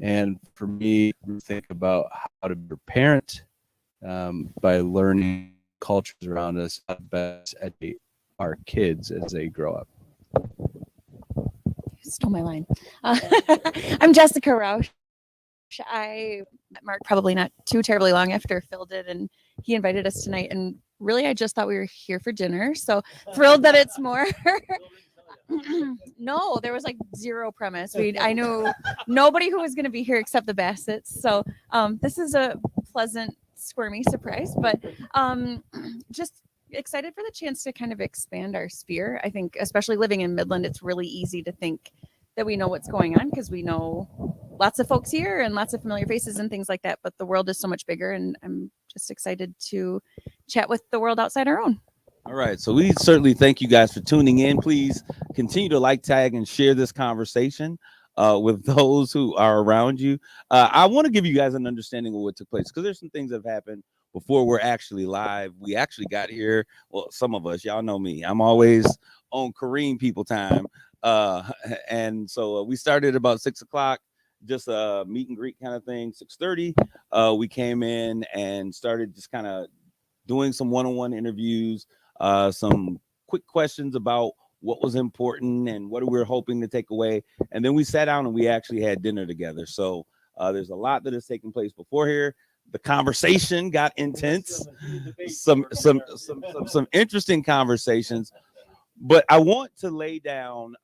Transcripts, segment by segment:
And for me, we think about how to be a parent by learning cultures around us, how to best educate our kids as they grow up. Stole my line. I'm Jessica Rausch. I met Mark probably not too terribly long after Phil did, and he invited us tonight. And really, I just thought we were here for dinner. So thrilled that it's more. No, there was like zero premise. I knew nobody who was going to be here except the Bassett's. So this is a pleasant, squirmy surprise, but just excited for the chance to kind of expand our sphere. I think, especially living in Midland, it's really easy to think that we know what's going on because we know lots of folks here and lots of familiar faces and things like that. But the world is so much bigger, and I'm just excited to chat with the world outside our own. All right. So we certainly thank you guys for tuning in. Please continue to like, tag, and share this conversation with those who are around you. I want to give you guys an understanding of what took place because there's some things that have happened before we're actually live. We actually got here. Well, some of us, y'all know me. I'm always on Kareem people time. And so we started about 6 o'clock, just a meet and greet kind of thing. 6:30, we came in and started just kind of doing some one-on-one interviews, some quick questions about what was important and what we were hoping to take away. And then we sat down and we actually had dinner together. So there's a lot that has taken place before here. The conversation got intense, some interesting conversations. But I want to lay down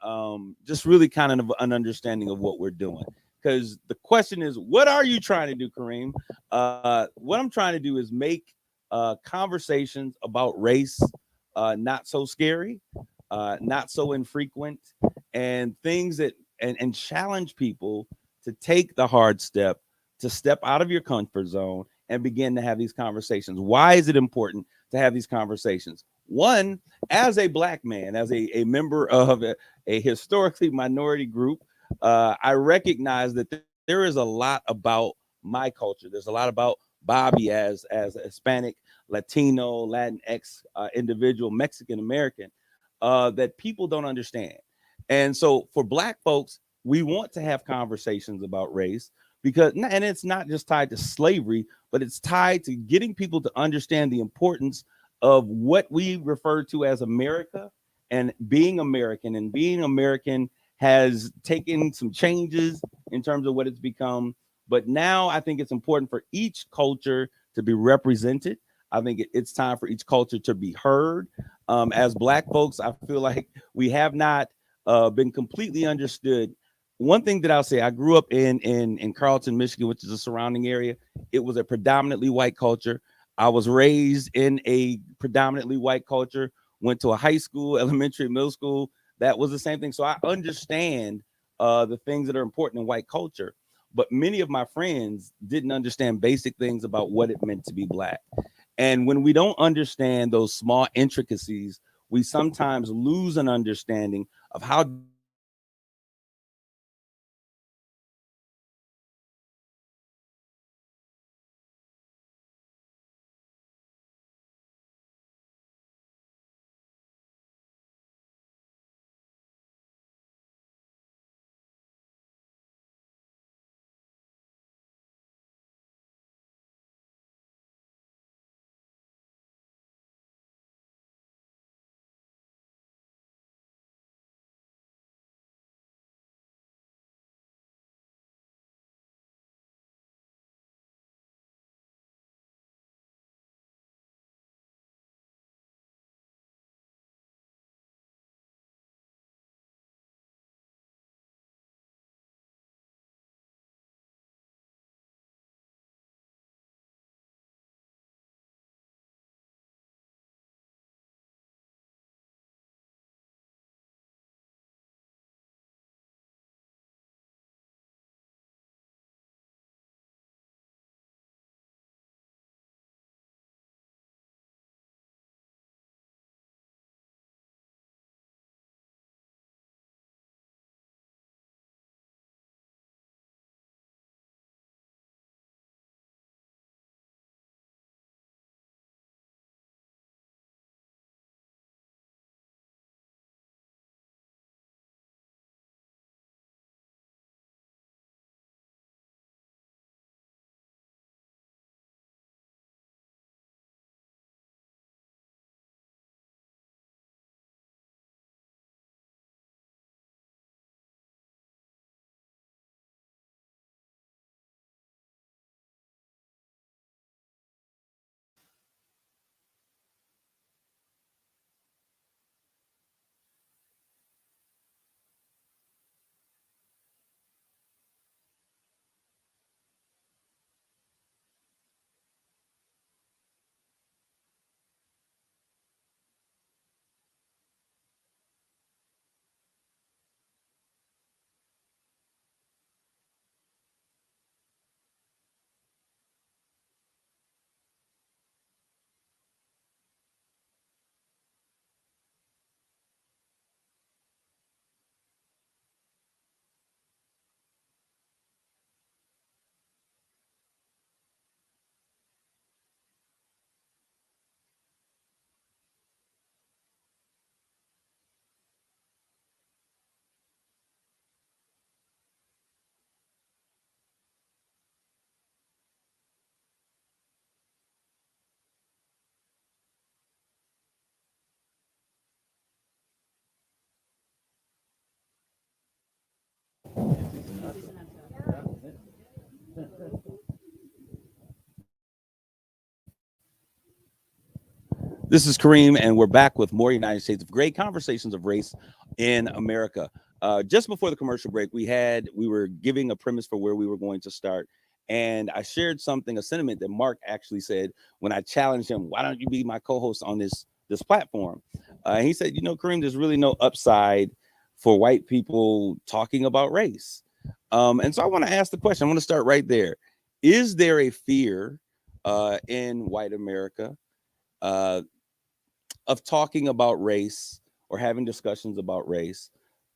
just really kind of an understanding of what we're doing. Because the question is, what are you trying to do, Kareem? What I'm trying to do is make conversations about race not so scary, not so infrequent, and things that and challenge people to take the hard step, to step out of your comfort zone and begin to have these conversations. Why is it important to have these conversations? One, as a Black man, as a member of a historically minority group, I recognize that there is a lot about my culture. There's a lot about Bobby as a Hispanic, Latino, Latinx individual, Mexican American, that people don't understand. And so for Black folks, we want to have conversations about race because, and it's not just tied to slavery, but it's tied to getting people to understand the importance of what we refer to as America and being American. And being American has taken some changes in terms of what it's become. But now I think it's important for each culture to be represented. I think it's time for each culture to be heard. As Black folks, I feel like we have not been completely understood. One thing that I'll say, I grew up in Carlton, Michigan, which is a surrounding area. It was a predominantly white culture. I was raised in a predominantly white culture, went to a high school, elementary, middle school. That was the same thing. So I understand the things that are important in white culture. But many of my friends didn't understand basic things about what it meant to be Black. And when we don't understand those small intricacies, we sometimes lose an understanding of how different people experience race and how This is Kareem, and we're back with more United States of Great Conversations of Race in America. Just before the commercial break, we were giving a premise for where we were going to start, and I shared a sentiment that Mark actually said when I challenged him, "Why don't you be my co-host on this platform?" He said, "You know, Kareem, there's really no upside for white people talking about race." And so I want to ask the question. I want to start right there. Is there a fear in white America of talking about race or having discussions about race?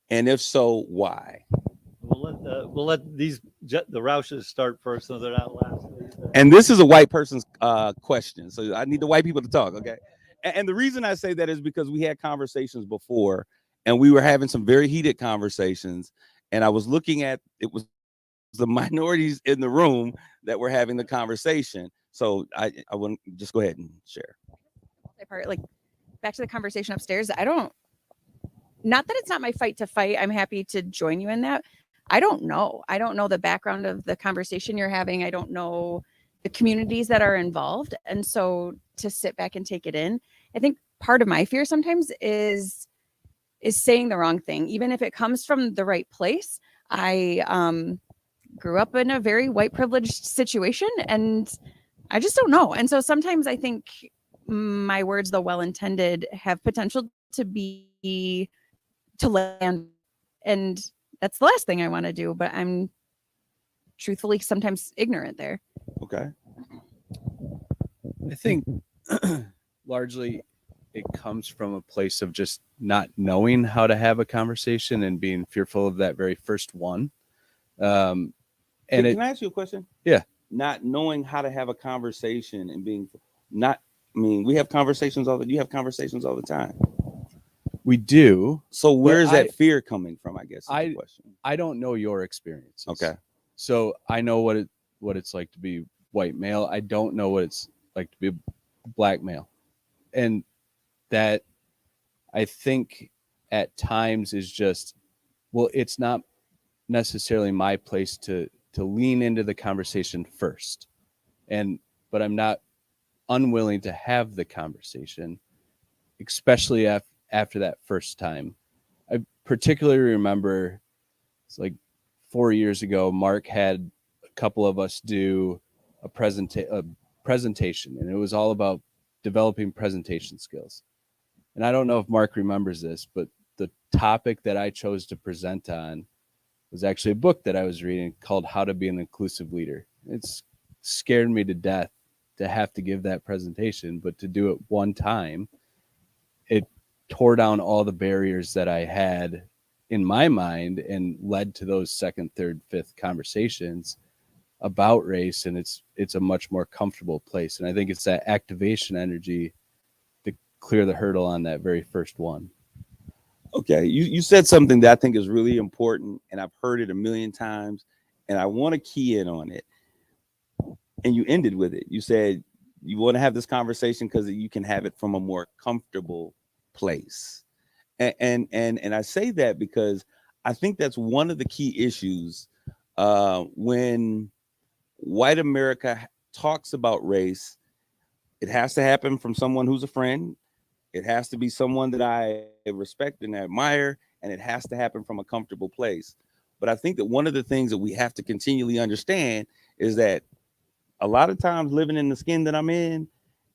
And if so, why? We'll let the Roushes start first, so they're not last. And this is a white person's question, so I need the white people to talk, okay? And the reason I say that is because we had conversations before, and we were having some very heated conversations, and I was looking at it was the minorities in the room that were having the conversation. So I want to just go ahead and share. Part, like, back to the conversation upstairs. Not that it's not my fight to fight. I'm happy to join you in that. I don't know the background of the conversation you're having. I don't know the communities that are involved. And so to sit back and take it in, I think part of my fear sometimes is saying the wrong thing, even if it comes from the right place. I grew up in a very white privileged situation, and I just don't know. And so sometimes I think my words, though well-intended, have potential to land, and that's the last thing I want to do, but I'm truthfully sometimes ignorant there. Okay. I think largely it comes from a place of just not knowing how to have a conversation and being fearful of that very first one. And can I ask you a question? Yeah. Not knowing how to have a conversation and we have conversations you have conversations all the time. we do. So where is that fear coming from, I guess, is the question. I don't know your experiences. Okay. So I know what it's like to be white male. I don't know what it's like to be black male. And that, I think, at times is just, well, it's not necessarily my place to lean into the conversation first. But I'm not unwilling to have the conversation, especially after that first time. I particularly remember it's like 4 years ago, Mark had a couple of us do a presentation, and it was all about developing presentation skills. And I don't know if Mark remembers this, but the topic that I chose to present on was actually a book that I was reading called How to Be an Inclusive Leader. It's scared me to death to have to give that presentation, but to do it one time, it tore down all the barriers that I had in my mind and led to those second, third, fifth conversations about race. And it's a much more comfortable place. And I think it's that activation energy to clear the hurdle on that very first one. Okay, you said something that I think is really important, and I've heard it a million times, and I want to key in on it. And you ended with it. You said you want to have this conversation because you can have it from a more comfortable place. And I say that because I think that's one of the key issues when white America talks about race. It has to happen from someone who's a friend. It has to be someone that I respect and admire, and it has to happen from a comfortable place. But I think that one of the things that we have to continually understand is that a lot of times living in the skin that I'm in,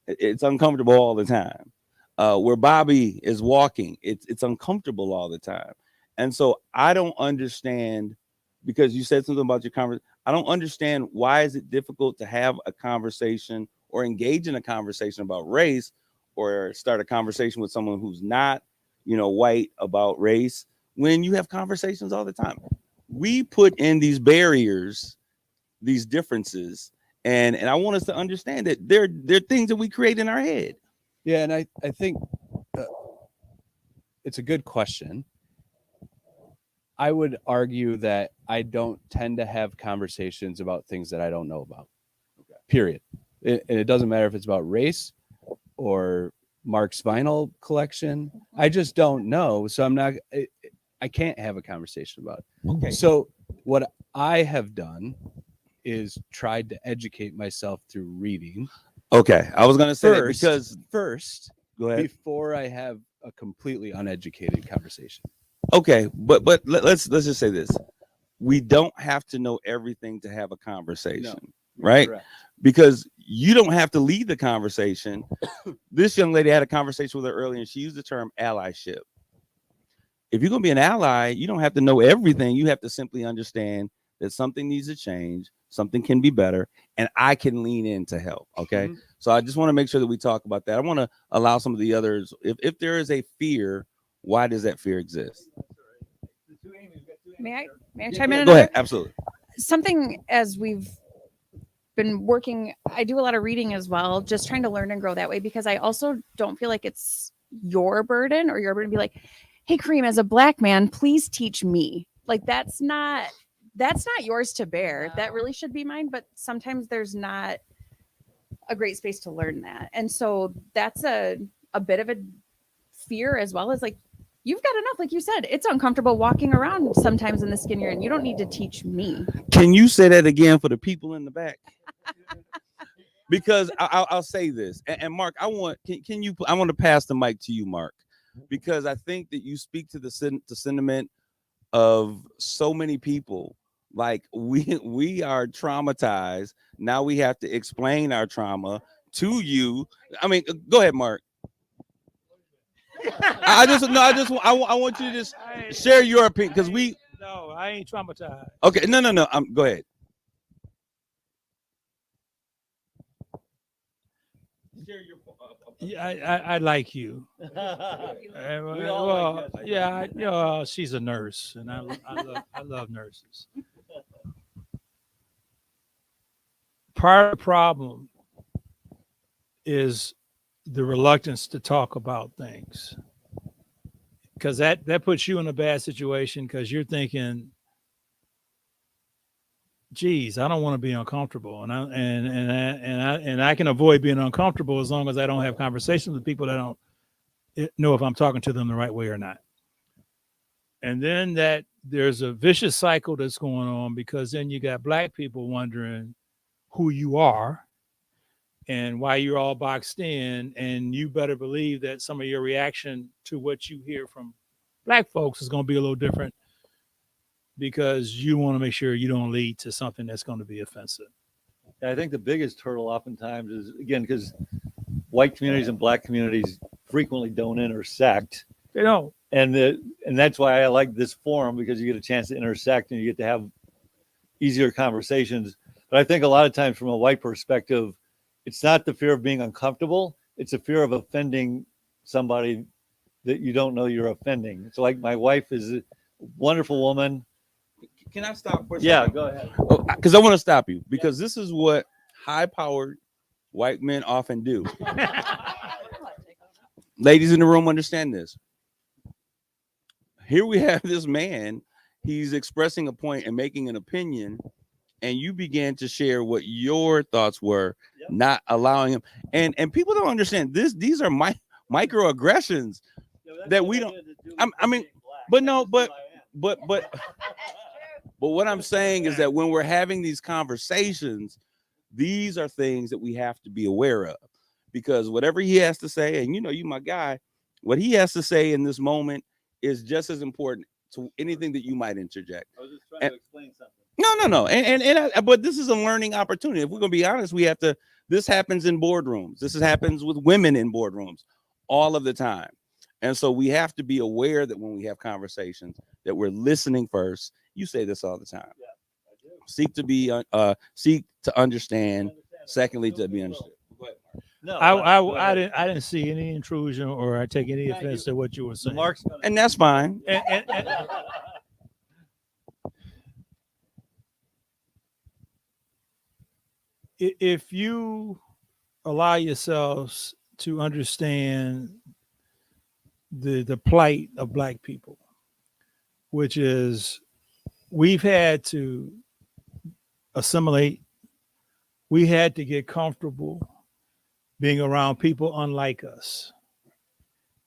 it's uncomfortable all the time. Where Bobby is walking, it's uncomfortable all the time. And so I don't understand, because you said something about your conversation, I don't understand why is it difficult to have a conversation or engage in a conversation about race, or start a conversation with someone who's not, white about race, when you have conversations all the time. We put in these barriers, these differences, and I want us to understand that they're things that we create in our head. Yeah, and I think it's a good question. I would argue that I don't tend to have conversations about things that I don't know about. Okay. Period. And it doesn't matter if it's about race or Mark's vinyl collection. I just don't know. So I can't have a conversation about it. Okay. So what I have done is tried to educate myself through reading. Okay. I was going to say that because first, Go ahead. before I have a completely uneducated conversation. Okay, but let's just say this: we don't have to know everything to have a conversation, right? Correct. Because you don't have to lead the conversation. This young lady had a conversation with her earlier, and she used the term allyship. If you're gonna be an ally, you don't have to know everything. You have to simply understand that something needs to change, something can be better, and I can lean in to help. Okay. Mhm. So I just want to make sure that we talk about that. I want to allow some of the others, if there is a fear, why does that fear exist? May I chime in? Go ahead. another? Absolutely. Something as we've been working, I do a lot of reading as well, just trying to learn and grow that way, because I also don't feel like it's your burden or your burden to be like, hey, Kareem, as a Black man, please teach me. Like that's not yours to bear. That really should be mine. But sometimes there's not a great space to learn that. And so that's a bit of a fear, as well as like, you've got enough. Like you said, it's uncomfortable walking around sometimes in the skin you're in. You don't need to teach me. Can you say that again for the people in the back? Because I'll say this, and Mark, I want to pass the mic to you, Mark, because I think that you speak to the sentiment of so many people. Like we are traumatized. Now we have to explain our trauma to you. I mean, go ahead, Mark. I want you to just share your opinion, because No, I ain't traumatized. okay. No. Go ahead. Share your Yeah, I like you. We all like that. Yeah, she's a nurse, and I love nurses. Part of the problem is the reluctance to talk about things, because that puts you in a bad situation, because you're thinking, geez, I don't want to be uncomfortable, and I can avoid being uncomfortable as long as I don't have conversations with people that don't know if I'm talking to them the right way or not. And then that there's a vicious cycle that's going on, because then you got Black people wondering who you are and why you're all boxed in, and you better believe that some of your reaction to what you hear from Black folks is going to be a little different, because you want to make sure you don't lead to something that's going to be offensive. I think the biggest hurdle oftentimes is, again, because white communities and Black communities frequently don't intersect. They don't. And that's why I like this forum, because you get a chance to intersect and you get to have easier conversations. But I think a lot of times from a white perspective, it's not the fear of being uncomfortable. It's a fear of offending somebody that you don't know you're offending. So like my wife is a wonderful woman. Can I stop for a Yeah, second? go ahead. Because I want to stop you, because this is what high-powered white men often do. Ladies in the room understand this. Here we have this man, he's expressing a point and making an opinion, and you began to share what your thoughts were, Yep. not allowing him. And people don't understand this. These are microaggressions that we don't. I mean, but no, but what I'm saying is that when we're having these conversations, these are things that we have to be aware of, because whatever he has to say, and you my guy, what he has to say in this moment is just as important to anything that you might interject. I was just trying to explain something. No. But this is a learning opportunity. If we're gonna be honest, we have to. This happens in boardrooms. This happens with women in boardrooms all of the time, and so we have to be aware that when we have conversations, that we're listening first. You say this all the time. Yeah, I do. Seek to understand. Secondly, to be understood. No, I didn't see any intrusion, or I take any offense to what you were saying. Mark's gonna, And that's fine. And if you allow yourselves to understand the plight of Black people, which is we've had to assimilate, we had to get comfortable being around people unlike us.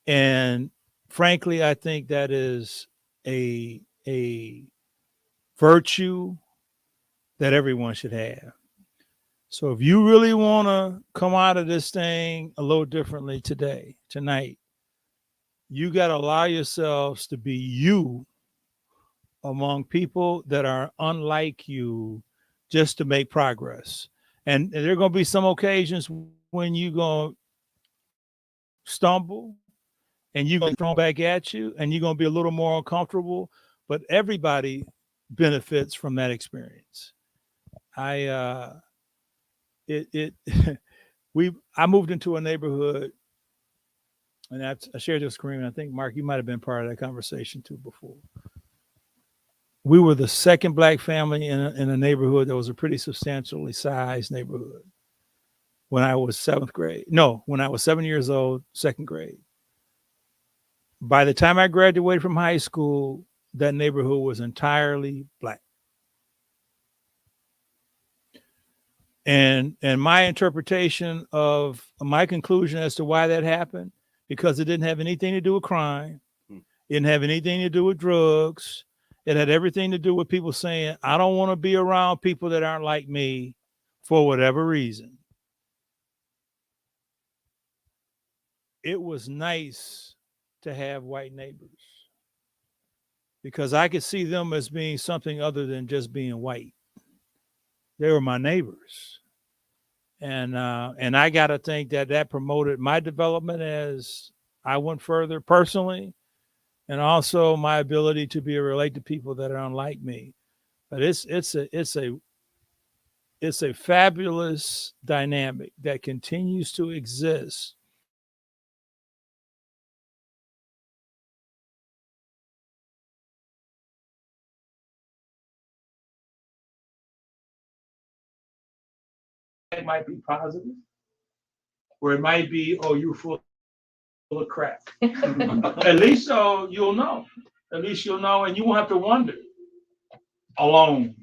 And frankly, I think that is a virtue that everyone should have. So if you really want to come out of this thing a little differently tonight, you got to allow yourselves to be you among people that are unlike you just to make progress. And there are going to be some occasions when you're going to stumble and you're going to throw back at you and you're going to be a little more uncomfortable, but everybody benefits from that experience. I moved into a neighborhood, and I shared this screen. I think Mark, you might have been part of that conversation too before. We were the second black family in a neighborhood that was a pretty substantially sized neighborhood. When I was when I was 7 years old, second grade. By the time I graduated from high school, that neighborhood was entirely black. And my interpretation of my conclusion as to why that happened, because it didn't have anything to do with crime, it didn't have anything to do with drugs. It had everything to do with people saying, I don't want to be around people that aren't like me for whatever reason. It was nice to have white neighbors because I could see them as being something other than just being white. They were my neighbors. And I got to think that promoted my development as I went further personally, and also my ability to relate to people that are unlike me. But it's a fabulous dynamic that continues to exist. It might be positive, or it might be, oh, you're full of crap. At least you'll know. At least you'll know, and you won't have to wonder alone.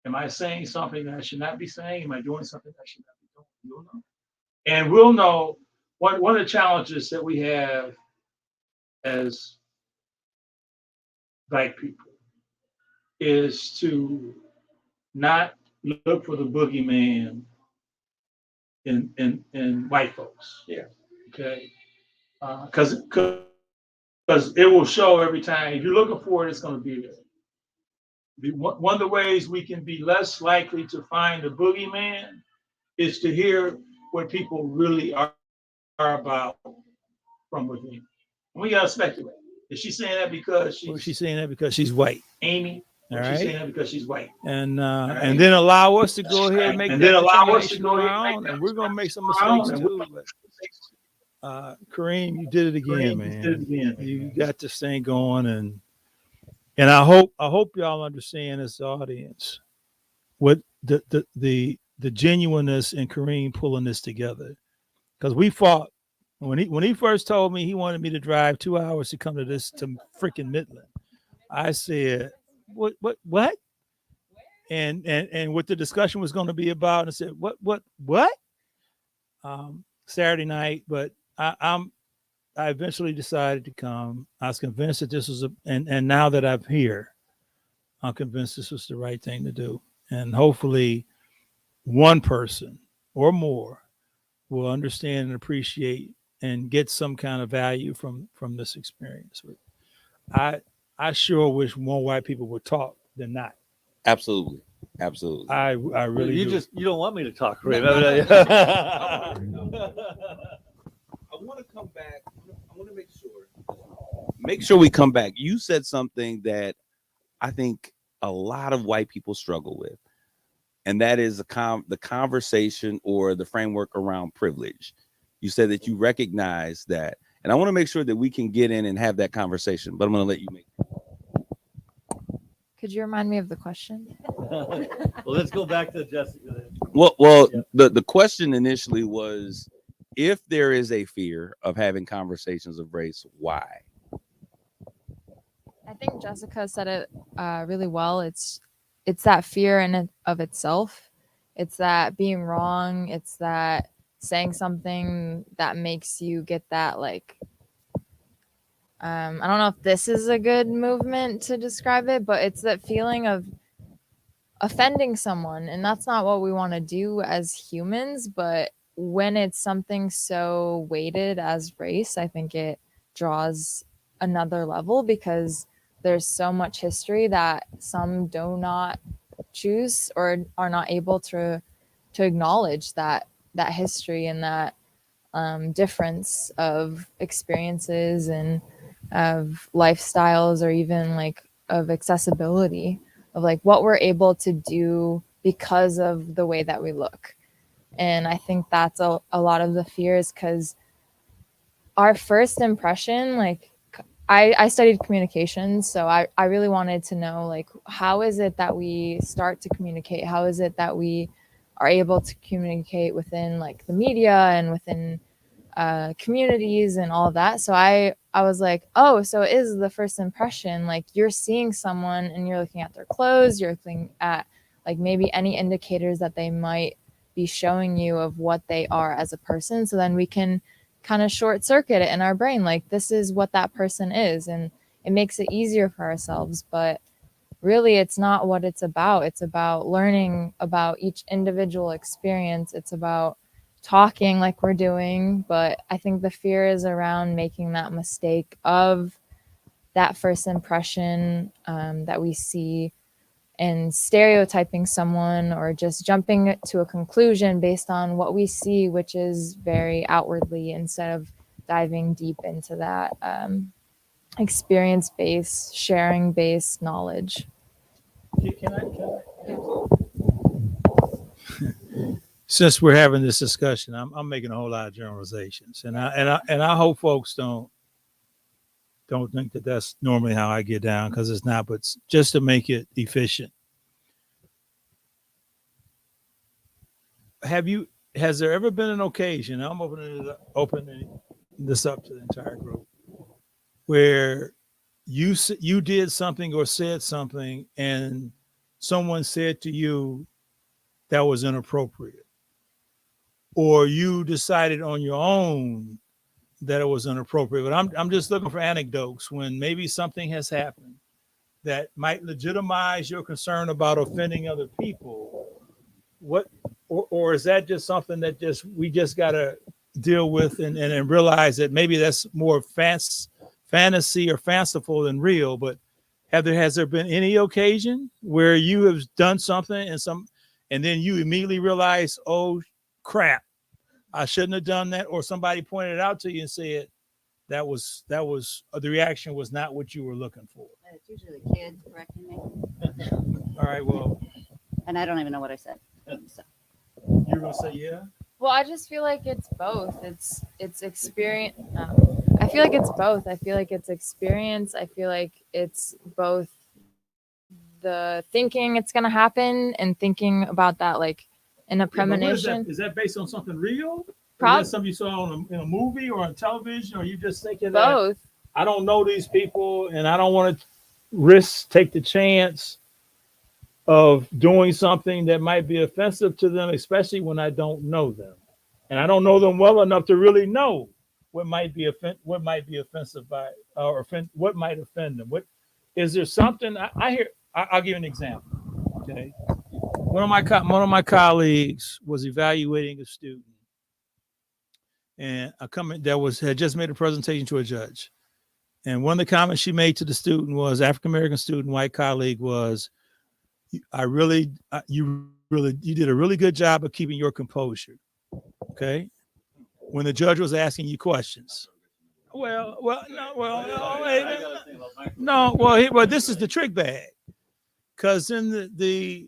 Am I saying something that I should not be saying? Am I doing something I should not be doing? You'll know. And we'll know one of the challenges that we have as black people is to not look for the boogeyman in white folks. Yeah. Okay. Because it will show every time. If you're looking for it, it's going to be there. One of the ways we can be less likely to find the boogeyman is to hear what people really are about from within. We gotta speculate. Is she saying that because she's saying that because she's white? Amy. All right. She's saying that because she's white. And and then allow us to go ahead and make and that determination on our own. And we're gonna make some mistakes too. But Kareem, you did it again, man. You got this thing going, and I hope y'all understand as audience what the genuineness in Kareem pulling this together, because we fought when he first told me he wanted me to drive 2 hours to come to freaking Midland. I said, what? And what the discussion was going to be about, and I said, what? Saturday night, but I eventually decided to come. I was convinced that this was and now that I'm here, I'm convinced this was the right thing to do. And hopefully one person or more will understand and appreciate and get some kind of value from this experience. I sure wish more white people would talk than not. Absolutely. I really you do. You don't want me to talk, right? I want to come back. I want to make sure we come back. You said something that I think a lot of white people struggle with, and that is the conversation or the framework around privilege. You said that you recognize that, and I want to make sure that we can get in and have that conversation, but I'm going to let you make it. Could you remind me of the question? Well, let's go back to Jessica. Well, Yeah. the question initially was, if there is a fear of having conversations of race, why? I think Jessica said it really well. It's that fear in of itself. It's that being wrong. It's that saying something that makes you get that like I don't know if this is a good movement to describe it, but it's that feeling of offending someone, and that's not what we want to do as humans. But when it's something so weighted as race, I think it draws another level, because there's so much history that some do not choose or are not able to acknowledge that history and that difference of experiences and of lifestyles, or even like of accessibility, of like what we're able to do because of the way that we look. And I think that's a lot of the fears, because our first impression, like I studied communications, so I really wanted to know, like, how is it that we start to communicate? How is it that we are able to communicate within like the media and within communities and all of that? So I was like, oh, so it is the first impression. Like, you're seeing someone and you're looking at their clothes, you're looking at like maybe any indicators that they might be showing you of what they are as a person. So then we can kind of short circuit it in our brain, like, this is what that person is, and it makes it easier for ourselves. But really, it's not what it's about. It's about learning about each individual experience. It's about talking like we're doing. But I think the fear is around making that mistake of that first impression that we see, and stereotyping someone, or just jumping to a conclusion based on what we see, which is very outwardly, instead of diving deep into that experience-based, sharing-based knowledge. Since we're having this discussion, I'm making a whole lot of generalizations, and I hope folks don't think that that's normally how I get down, because it's not. But just to make it efficient, has there ever been an occasion? I'm opening this up to the entire group, where you did something or said something, and someone said to you that was inappropriate, or you decided on your own that it was inappropriate? But I'm just looking for anecdotes when maybe something has happened that might legitimize your concern about offending other people. Or is that just something that we just gotta deal with and realize that maybe that's more fantasy or fanciful than real? But has there been any occasion where you have done something and then you immediately realize, oh crap, I shouldn't have done that, or somebody pointed it out to you and said that was the reaction was not what you were looking for? It's usually the kids correcting me, All right, well, and I don't even know what I said. So, you're gonna say yeah? Well, I just feel like it's both. It's experience. I feel like it's both. I feel like it's experience. I feel like it's both the thinking it's gonna happen and thinking about that, like in a premonition. Is that based on something real? Prob- Is that something you saw in a movie or on television, or you just thinking Both. that I don't know these people and I don't want to take the chance of doing something that might be offensive to them, especially when I don't know them, and I don't know them well enough to really know what might be offensive what might offend them. What is there something I hear? I'll give you an example. Okay, one of my colleagues was evaluating a student, and had just made a presentation to a judge, and one of the comments she made to the student was, African American student, white colleague, was, you did a really good job of keeping your composure. Okay, when the judge was asking you questions. Well, this is the trick bag, because then the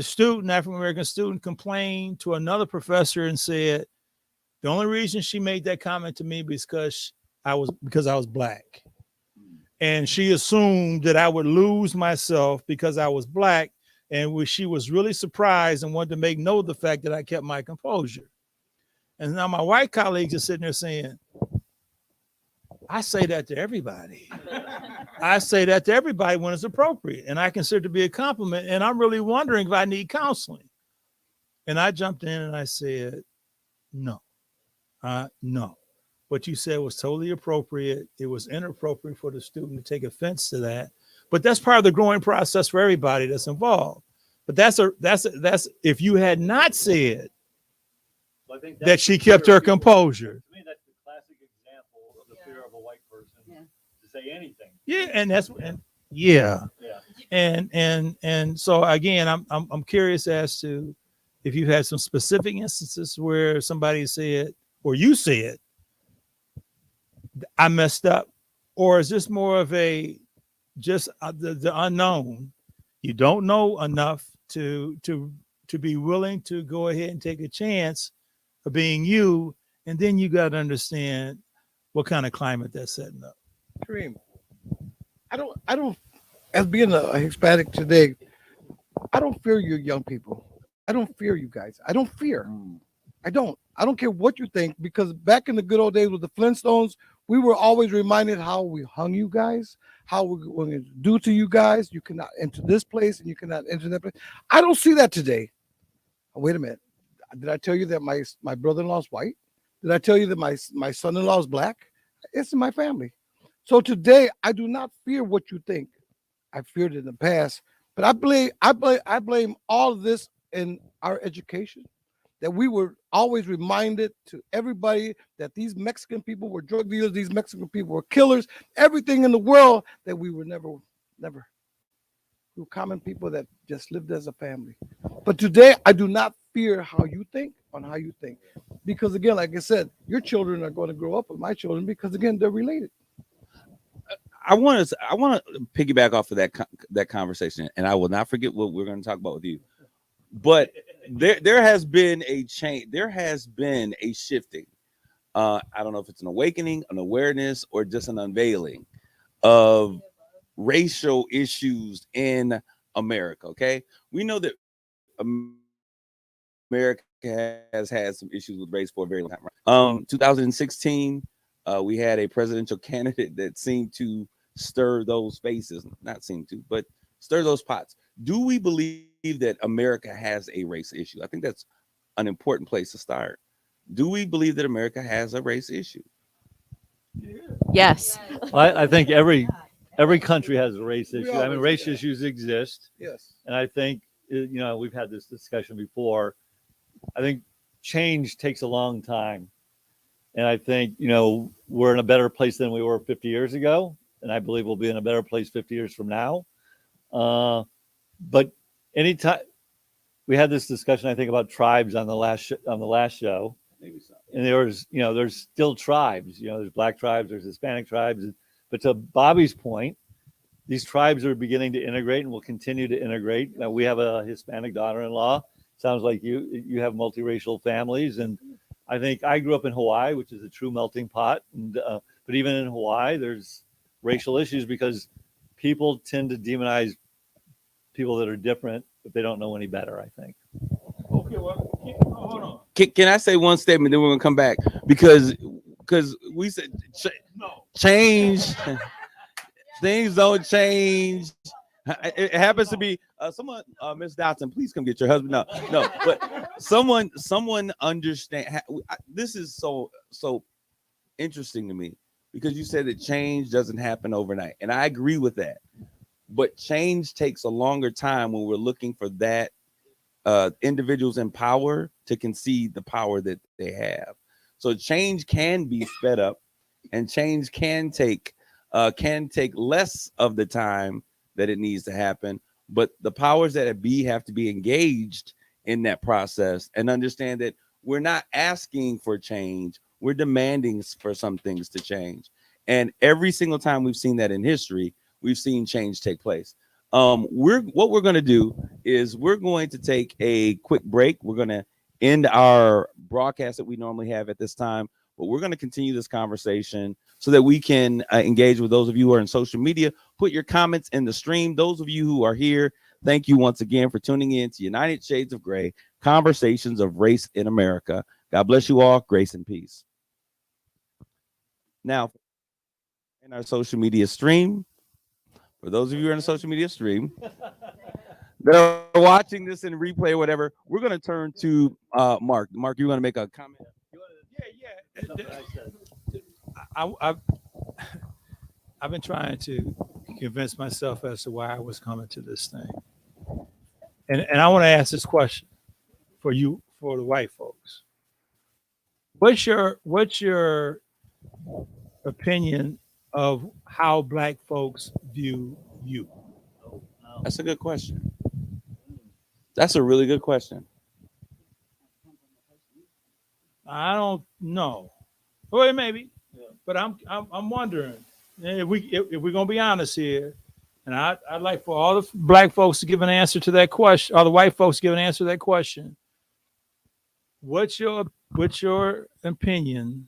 student, African American student, complained to another professor and said the only reason she made that comment to me because I was black. And she assumed that I would lose myself because I was black. And she was really surprised and wanted to make note of the fact that I kept my composure. And now my white colleagues are sitting there saying, I say that to everybody. I say that to everybody when it's appropriate. And I consider it to be a compliment. And I'm really wondering if I need counseling. And I jumped in and I said, no. What you said was totally appropriate. It was inappropriate for the student to take offense to that. But that's part of the growing process for everybody that's involved. But that's if you had not said So I think that that's she the fear kept her of people. composure. To me, that's the classic example of the fear of a white person Yeah. to say anything. Yeah, yeah. Yeah. And so again, I'm curious as to if you had some specific instances where somebody said or you said I messed up, or is this more of a just the unknown? You don't know enough to be willing to go ahead and take a chance of being you, and then you got to understand what kind of climate that's setting up. Kareem, I don't, as being a Hispanic today, I don't fear you young people. I don't fear you guys. I don't fear. I don't care what you think, because back in the good old days with the Flintstones, we were always reminded how we hung you guys, how we're going to do to you guys. You cannot enter this place and you cannot enter that place. I don't see that today. Wait a minute. Did I tell you that my brother-in-law is white? Did I tell you that my son-in-law is black? It's in my family. So today I do not fear what you think. I feared it in the past, but I blame all of this in our education, that we were always reminded to everybody that these Mexican people were drug dealers, these Mexican people were killers, everything in the world, that we were never. We were common people that just lived as a family. But today, I do not fear how you think, because again, like I said, your children are going to grow up with my children, because again, they're related. I want to piggyback off of that conversation, and I will not forget what we're going to talk about with you. But there has been a change. There has been a shifting. I don't know if it's an awakening, an awareness, or just an unveiling of racial issues in America. Okay, we know that America has had some issues with race for a very long time. 2016, we had a presidential candidate that seemed to stir those spaces, not seem to, but stir those pots. Do we believe that America has a race issue? I think that's an important place to start. Do we believe that America has a race issue? Yes. I think every country has a race issue. I mean, always race do that. issues exist. Yes. And I think, we've had this discussion before. I think change takes a long time. And I think, we're in a better place than we were 50 years ago. And I believe we'll be in a better place 50 years from now. But anytime we had this discussion, I think, about tribes on the last show. Maybe so. And there's still tribes, there's black tribes, there's Hispanic tribes. But to Bobby's point, these tribes are beginning to integrate and will continue to integrate. Now, we have a Hispanic daughter-in-law. Sounds like you have multiracial families. And I think I grew up in Hawaii, which is a true melting pot. And but even in Hawaii, there's racial issues because people tend to demonize people that are different, but they don't know any better, I think. Okay, well, hold on. Can I say one statement, then we're gonna come back because we said change. Things don't change. It happens to be someone, Miss Dotson. Please come get your husband. No, but someone understand. This is so interesting to me because you said that change doesn't happen overnight, and I agree with that. But change takes a longer time when we're looking for that individuals in power to concede the power that they have. So change can be sped up, and change can take less of the time that it needs to happen. But the powers that be have to be engaged in that process and understand that we're not asking for change, we're demanding for some things to change. And every single time we've seen that in history, we've seen change take place. What we're going to do is we're going to take a quick break. We're going to end our broadcast that we normally have at this time, but we're going to continue this conversation so that we can engage with those of you who are in social media. Put your comments in the stream. Those of you who are here, thank you once again for tuning in to United Shades of Gray, Conversations of Race in America. God bless you all. Grace and peace. Now, in our social media stream, for those of you who are in the social media stream that are watching this in replay or whatever, we're going to turn to Mark. Mark, you want to make a comment? I've been trying to convince myself as to why I was coming to this thing. and I want to ask this question for you, for the white folks. What's your opinion of how black folks view you? That's a good question. That's a really good question. I don't know. Well, maybe, but I'm wondering if we're gonna be honest here, and I'd like for all the black folks to give an answer to that question, or the white folks to give an answer to that question. What's your opinion,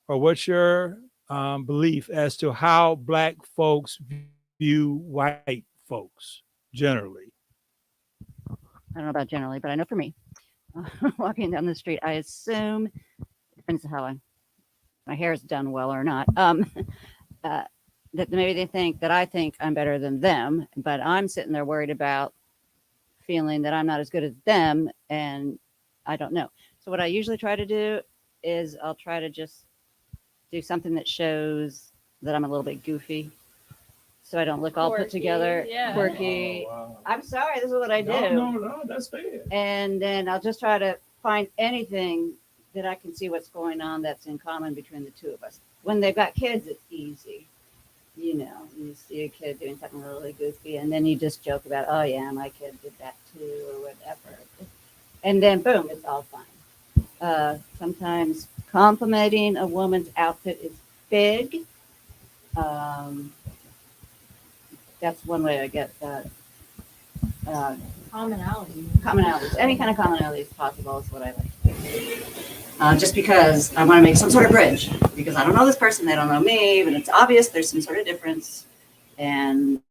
or what's your belief as to how black folks view white folks generally? I don't know about generally, but I know for me, walking down the street, I assume, depends on how my hair is done well or not, that maybe they think that I think I'm better than them, but I'm sitting there worried about feeling that I'm not as good as them, and I don't know. So what I usually try to do is I'll try to just do something that shows that I'm a little bit goofy, so I don't look all put together, quirky. I'm sorry, this is what I do. No, that's fair. And then I'll just try to find anything that I can see what's going on that's in common between the two of us. When they've got kids, it's easy. You know, you see a kid doing something really goofy, and then you just joke about, oh yeah, my kid did that too, or whatever. And then boom, it's all fine. Sometimes complimenting a woman's outfit is big. That's one way I get commonalities. Any kind of commonality is possible is what I like to do. Just because I want to make some sort of bridge, because I don't know this person, they don't know me, but it's obvious there's some sort of difference. And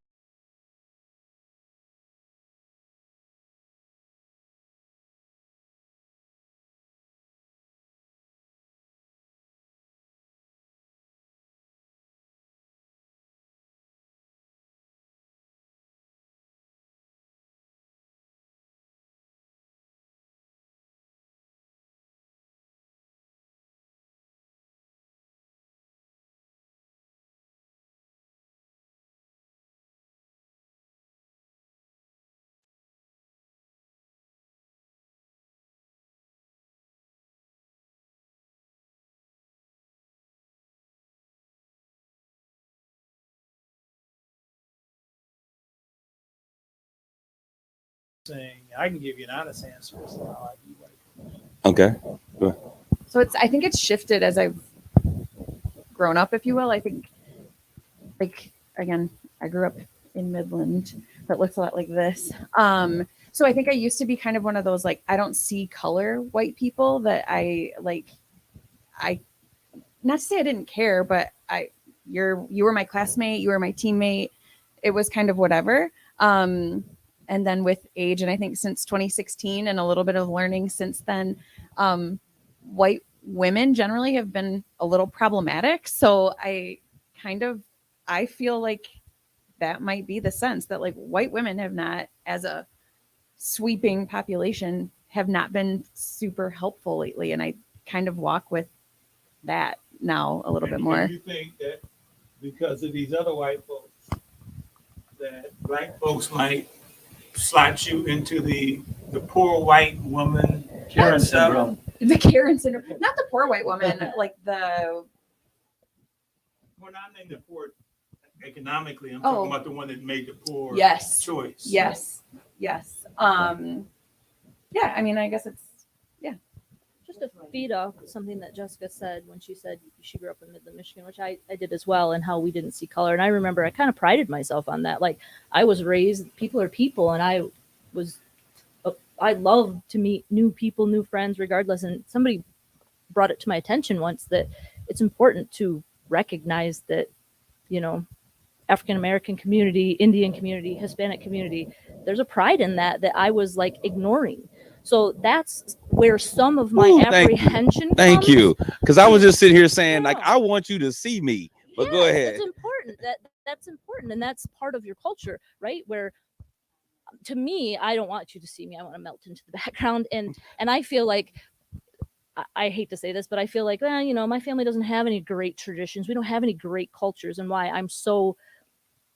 Saying I can give you an honest answer as to how I view white folks. Okay. So I think it's shifted as I've grown up, if you will. I think, like, again, I grew up in Midland that looks a lot like this. So I think I used to be kind of one of those, like, I don't see color white people that I not to say I didn't care, but you were my classmate, you were my teammate. It was kind of whatever. And then with age, and I think since 2016 and a little bit of learning since then, white women generally have been a little problematic. So I feel like that might be the sense that, like, white women have not, as a sweeping population, have not been super helpful lately. And I kind of walk with that now a little bit more. You think that because of these other white folks, that black folks might slot you into the poor white woman Karen syndrome. The Karen syndrome, not the poor white woman, like the. Well, not named the poor economically. I'm Oh. talking about the one that made the poor Yes. choice. Yes. Yeah. I mean, I guess it's. Just to feed off something that Jessica said when she said she grew up in Midland, Michigan, which I did as well, and how we didn't see color. And I remember I kind of prided myself on that. Like, I was raised, people are people, and I love to meet new people, new friends, regardless. And somebody brought it to my attention once that it's important to recognize that, you know, African American community, Indian community, Hispanic community, there's a pride in that I was like ignoring. So that's where some of my Ooh, thank you. apprehension Thank comes. you. Because I was just sitting here saying, like, Yeah. I want you to see me. But go Yeah, ahead. It's important. That's important, and that's part of your culture, right? Where, to me, I don't want you to see me. I want to melt into the background, and I feel like, I hate to say this, but I feel like, well, you know, my family doesn't have any great traditions. We don't have any great cultures, and why I'm so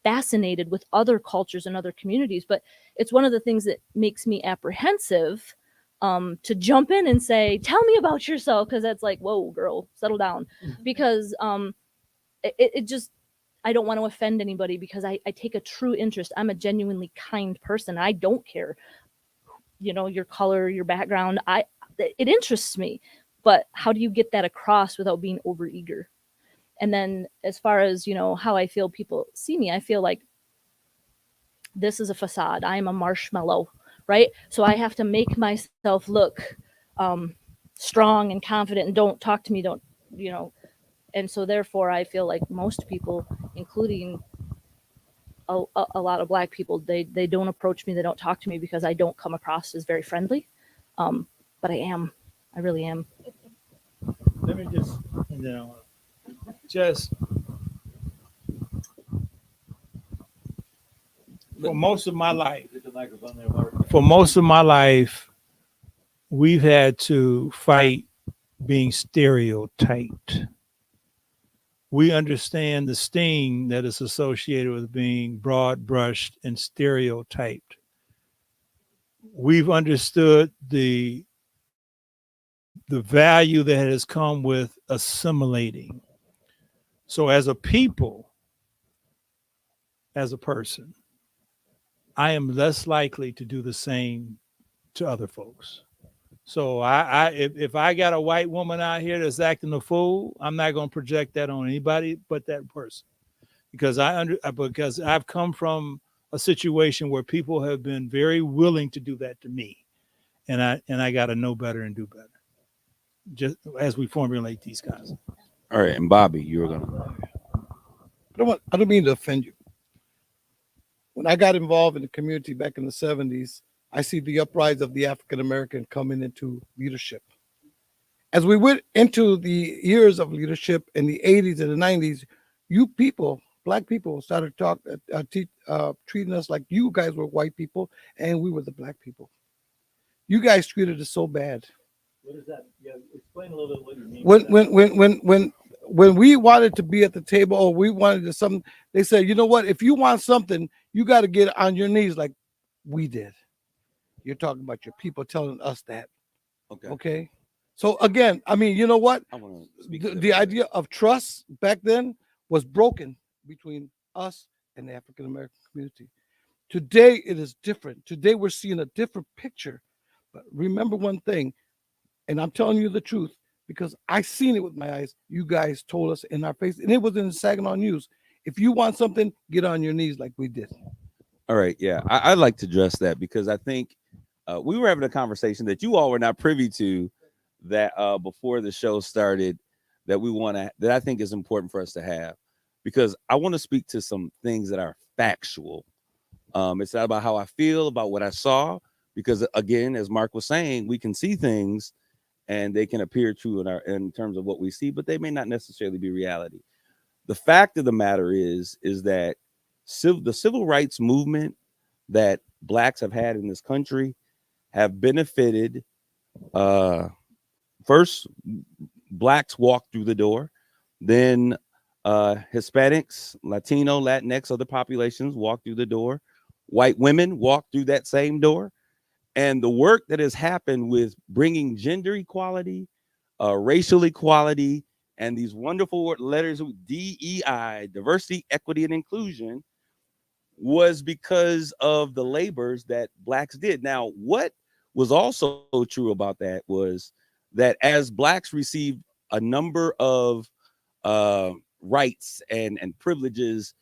fascinated with other cultures and other communities, but it's one of the things that makes me apprehensive to jump in and say, tell me about yourself, because that's like, whoa, girl, settle down. Because it just, I don't want to offend anybody, because I take a true interest. I'm a genuinely kind person. I don't care, your color, your background. It interests me. But how do you get that across without being overeager? And then as far as, how I feel people see me, I feel like this is a facade. I am a marshmallow, right? So I have to make myself look strong and confident, and don't talk to me, and so therefore I feel like most people, including a lot of Black people, they don't approach me, they don't talk to me, because I don't come across as very friendly. But I really am. Let me just for most of my life, we've had to fight being stereotyped. We understand the sting that is associated with being broad brushed and stereotyped. We've understood the value that has come with assimilating. So as a people, as a person, I am less likely to do the same to other folks. So if I got a white woman out here that's acting a fool, I'm not going to project that on anybody but that person, because because I've come from a situation where people have been very willing to do that to me, and I got to know better and do better, just as we formulate these guys. All right, and Bobby, you were gonna. I don't mean to offend you. When I got involved in the community back in the 70s, I see the uprise of the African American coming into leadership. As we went into the years of leadership in the 80s and the 90s, you people, Black people, started treating us like you guys were white people and we were the Black people. You guys treated us so bad. What is that? Yeah, explain a little bit what you mean. When we wanted to be at the table, or we wanted to something, they said, you know what? If you want something, you got to get on your knees like we did. You're talking about your people telling us that. Okay. So again, I mean, you know what? I want to speak. The idea of trust back then was broken between us and the African American community. Today it is different. Today we're seeing a different picture. But remember one thing, and I'm telling you the truth, because I seen it with my eyes. You guys told us in our face, and it was in the Saginaw News. If you want something, get on your knees like we did. All right, yeah, I'd like to address that, because I think we were having a conversation that you all were not privy to, that before the show started, that I think is important for us to have, because I want to speak to some things that are factual. It's not about how I feel about what I saw, because again, as Mark was saying, we can see things and they can appear true in terms of what we see, but they may not necessarily be reality. The fact of the matter is that the civil rights movement that Blacks have had in this country have benefited. First, Blacks walked through the door, then Hispanics, Latino, Latinx, other populations walked through the door. White women walked through that same door. And the work that has happened with bringing gender equality, racial equality, and these wonderful letters of DEI, diversity, equity, and inclusion, was because of the labors that Blacks did. Now, what was also true about that was that as Blacks received a number of rights and privileges,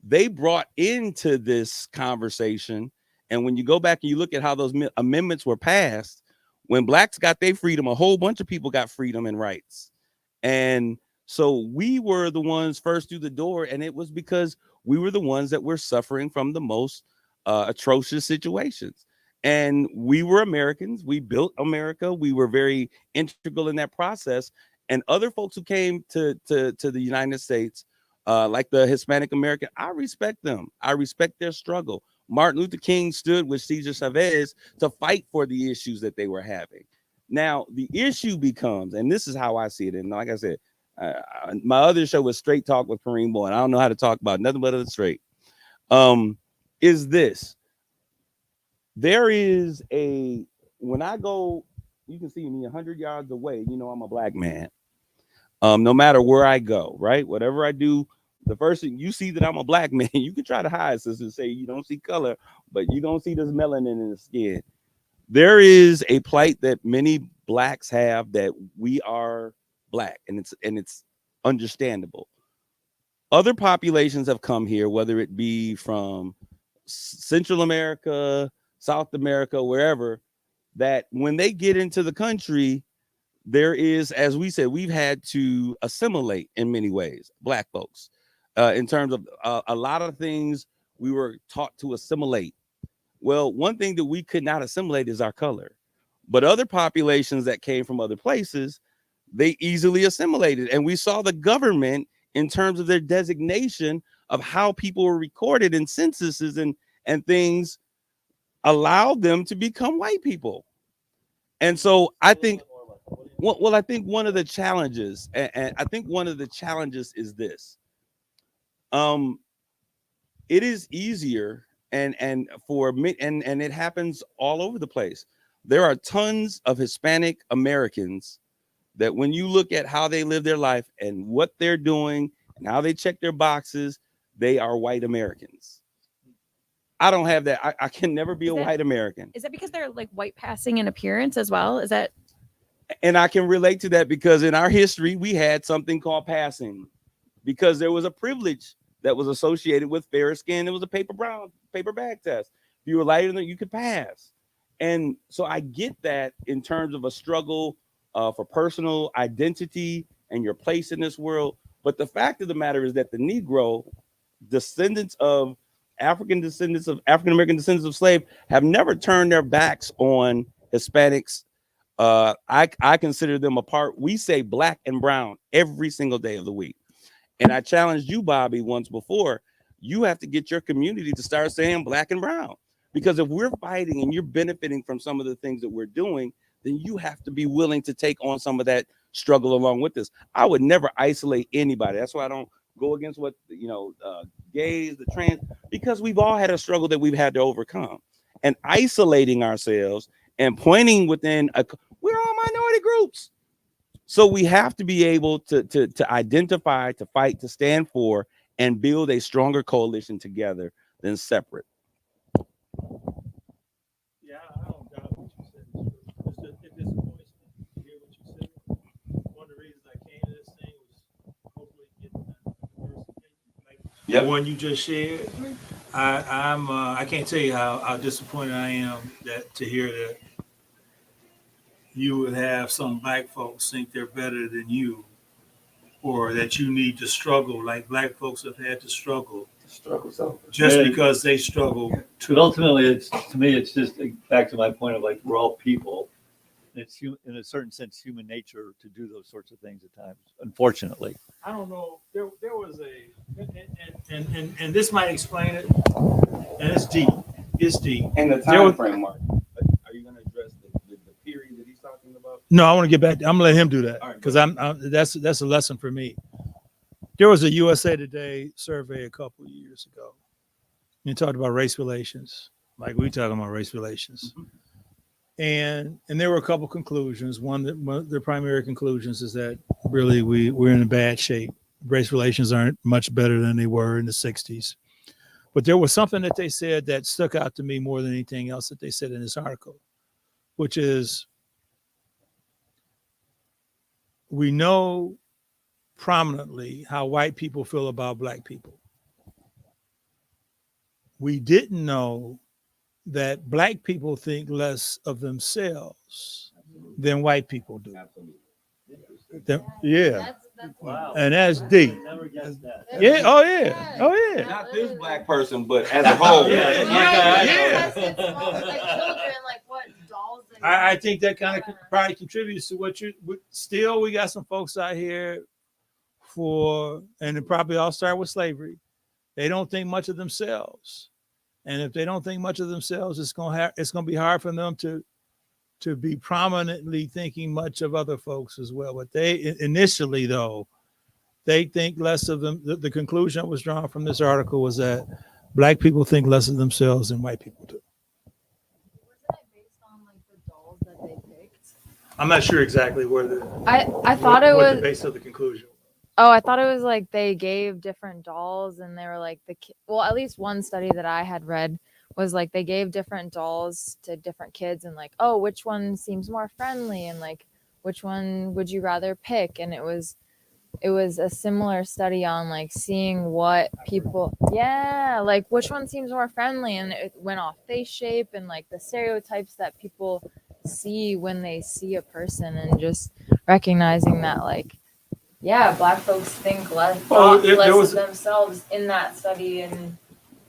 they brought into this conversation. And when you go back and you look at how those amendments were passed, when Blacks got their freedom, a whole bunch of people got freedom and rights. And so we were the ones first through the door, and it was because we were the ones that were suffering from the most atrocious situations. And we were Americans. We built America. We were very integral in that process. And other folks who came to the United States, like the Hispanic American, I respect them. I respect their struggle. Martin Luther King stood with Cesar Chavez to fight for the issues that they were having. Now, the issue becomes, and this is how I see it, and like I said, my other show was Straight Talk with Kareem Boyd. I don't know how to talk about nothing but the straight. is this. There is when I go, you can see me 100 yards away, you know I'm a black man. No matter where I go, right? Whatever I do, the first thing you see that I'm a black man, you can try to hide this and say you don't see color, but you don't see this melanin in the skin. There is a plight that many blacks have, that we are black, and it's understandable. Other populations have come here, whether it be from Central America, South America, wherever, that when they get into the country, there is, as we said, we've had to assimilate in many ways, black folks, in terms of a lot of things we were taught to assimilate. Well, one thing that we could not assimilate is our color, but other populations that came from other places, they easily assimilated. And we saw the government, in terms of their designation of how people were recorded in censuses and things, allowed them to become white people. And so I think, well, I think one of the challenges, and I think one of the challenges is this. It is easier, and for me, and it happens all over the place. There are tons of Hispanic Americans that when you look at how they live their life and what they're doing and how they check their boxes, they are white Americans. I don't have that. I can never be a white American. Is that because they're like white passing in appearance as well? Is that? And I can relate to that because in our history, we had something called passing, because there was a privilege that was associated with fair skin. It was a paper bag test. If you were lighter than that, you could pass. And so I get that in terms of a struggle for personal identity and your place in this world. But the fact of the matter is that the Negro, descendants of African American descendants of slaves, have never turned their backs on Hispanics. I consider them a part. We say black and brown every single day of the week. And I challenged you, Bobby, once before. You have to get your community to start saying black and brown, because if we're fighting and you're benefiting from some of the things that we're doing, then you have to be willing to take on some of that struggle along with us. I would never isolate anybody. That's why I don't go against what, gays, the trans, because we've all had a struggle that we've had to overcome. And isolating ourselves and pointing within we're all minority groups. So we have to be able to identify, to fight, to stand for, and build a stronger coalition together than separate. Yeah, I don't doubt what you said. It disappoints me to hear what you said. One of the reasons I came to this thing was hopefully get that diversity, like the one you just shared. I can't tell you how disappointed I am to hear that you would have some black folks think they're better than you, or that you need to struggle like black folks have had to struggle just because they struggle. But ultimately, to me, it's just back to my point of like, we're all people. It's in a certain sense human nature to do those sorts of things at times, unfortunately. I don't know. There was and this might explain it. And it's deep. It's deep. And the time frame, Mark. Are you going to address the period that he's talking about? No, I want to get back. I'm gonna let him do that because that's a lesson for me. There was a USA Today survey a couple of years ago. You talked about race relations, like we talking about race relations, and there were a couple conclusions. One of the primary conclusions is that really we're in a bad shape. Race relations aren't much better than they were in the 60s. But there was something that they said that stuck out to me more than anything else that they said in this article, which is, we know prominently how white people feel about black people. We didn't know that black people think less of themselves than white people do. Yeah. Wow. And that's deep. Never guessed that. Yeah. Oh yeah. Oh yeah. Not this black person, but as a whole. I think that kind of probably contributes to what still we got some folks out here and it probably all started with slavery. They don't think much of themselves. And if they don't think much of themselves, it's going to be hard for them to be prominently thinking much of other folks as well. But they initially, though, they think less of them. The conclusion that was drawn from this article was that Black people think less of themselves than white people do. I'm not sure exactly where the I thought it was. the base of the conclusion. Oh, I thought it was like they gave different dolls, and they were like well, at least one study that I had read was like they gave different dolls to different kids, and like, oh, which one seems more friendly, and like which one would you rather pick? And it was a similar study on like seeing what people, like which one seems more friendly, and it went off face shape and like the stereotypes that people see when they see a person, and just recognizing that like, yeah, Black folks think less, there was- of themselves in that study. And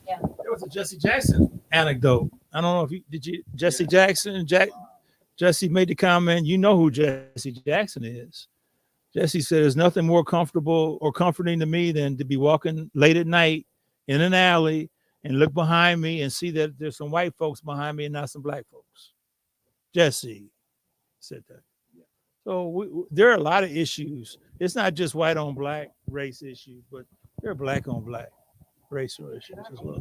There was a Jesse Jackson anecdote. I don't know if Jesse Jackson, Jesse made the comment, you know who Jesse Jackson is. Jesse said, there's nothing more comfortable or comforting to me than to be walking late at night in an alley and look behind me and see that there's some white folks behind me and not some black folks. Jesse said that. So there are a lot of issues. It's not just white on black race issues, but there are black on black racial issues as well.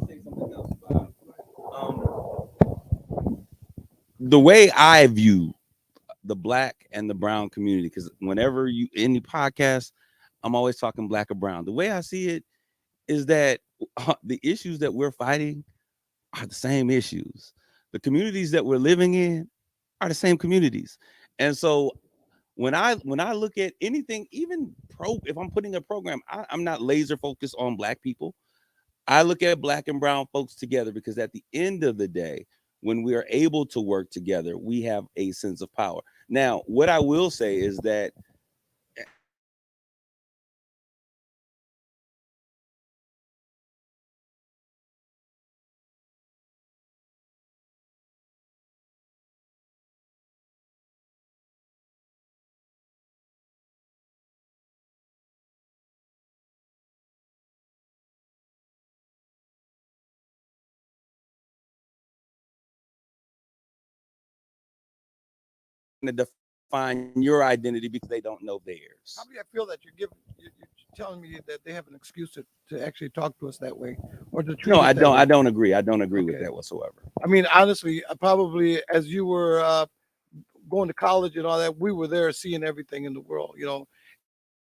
The way I view the black and the brown community, because whenever you any podcast, I'm always talking black or brown. The way I see it is that the issues that we're fighting are the same issues. The communities that we're living in are the same communities. And so when I look at anything, even if I'm putting a program, I'm not laser focused on black people. I look at black and brown folks together, because at the end of the day, when we are able to work together, we have a sense of power. Now, what I will say is that to define your identity because they don't know theirs. How do you feel that you're telling me that they have an excuse to actually talk to us that way, or to treat No, us I that don't. way? I don't agree. I don't agree with Okay. that whatsoever. I mean, honestly, probably as you were going to college and all that, we were there seeing everything in the world, you know.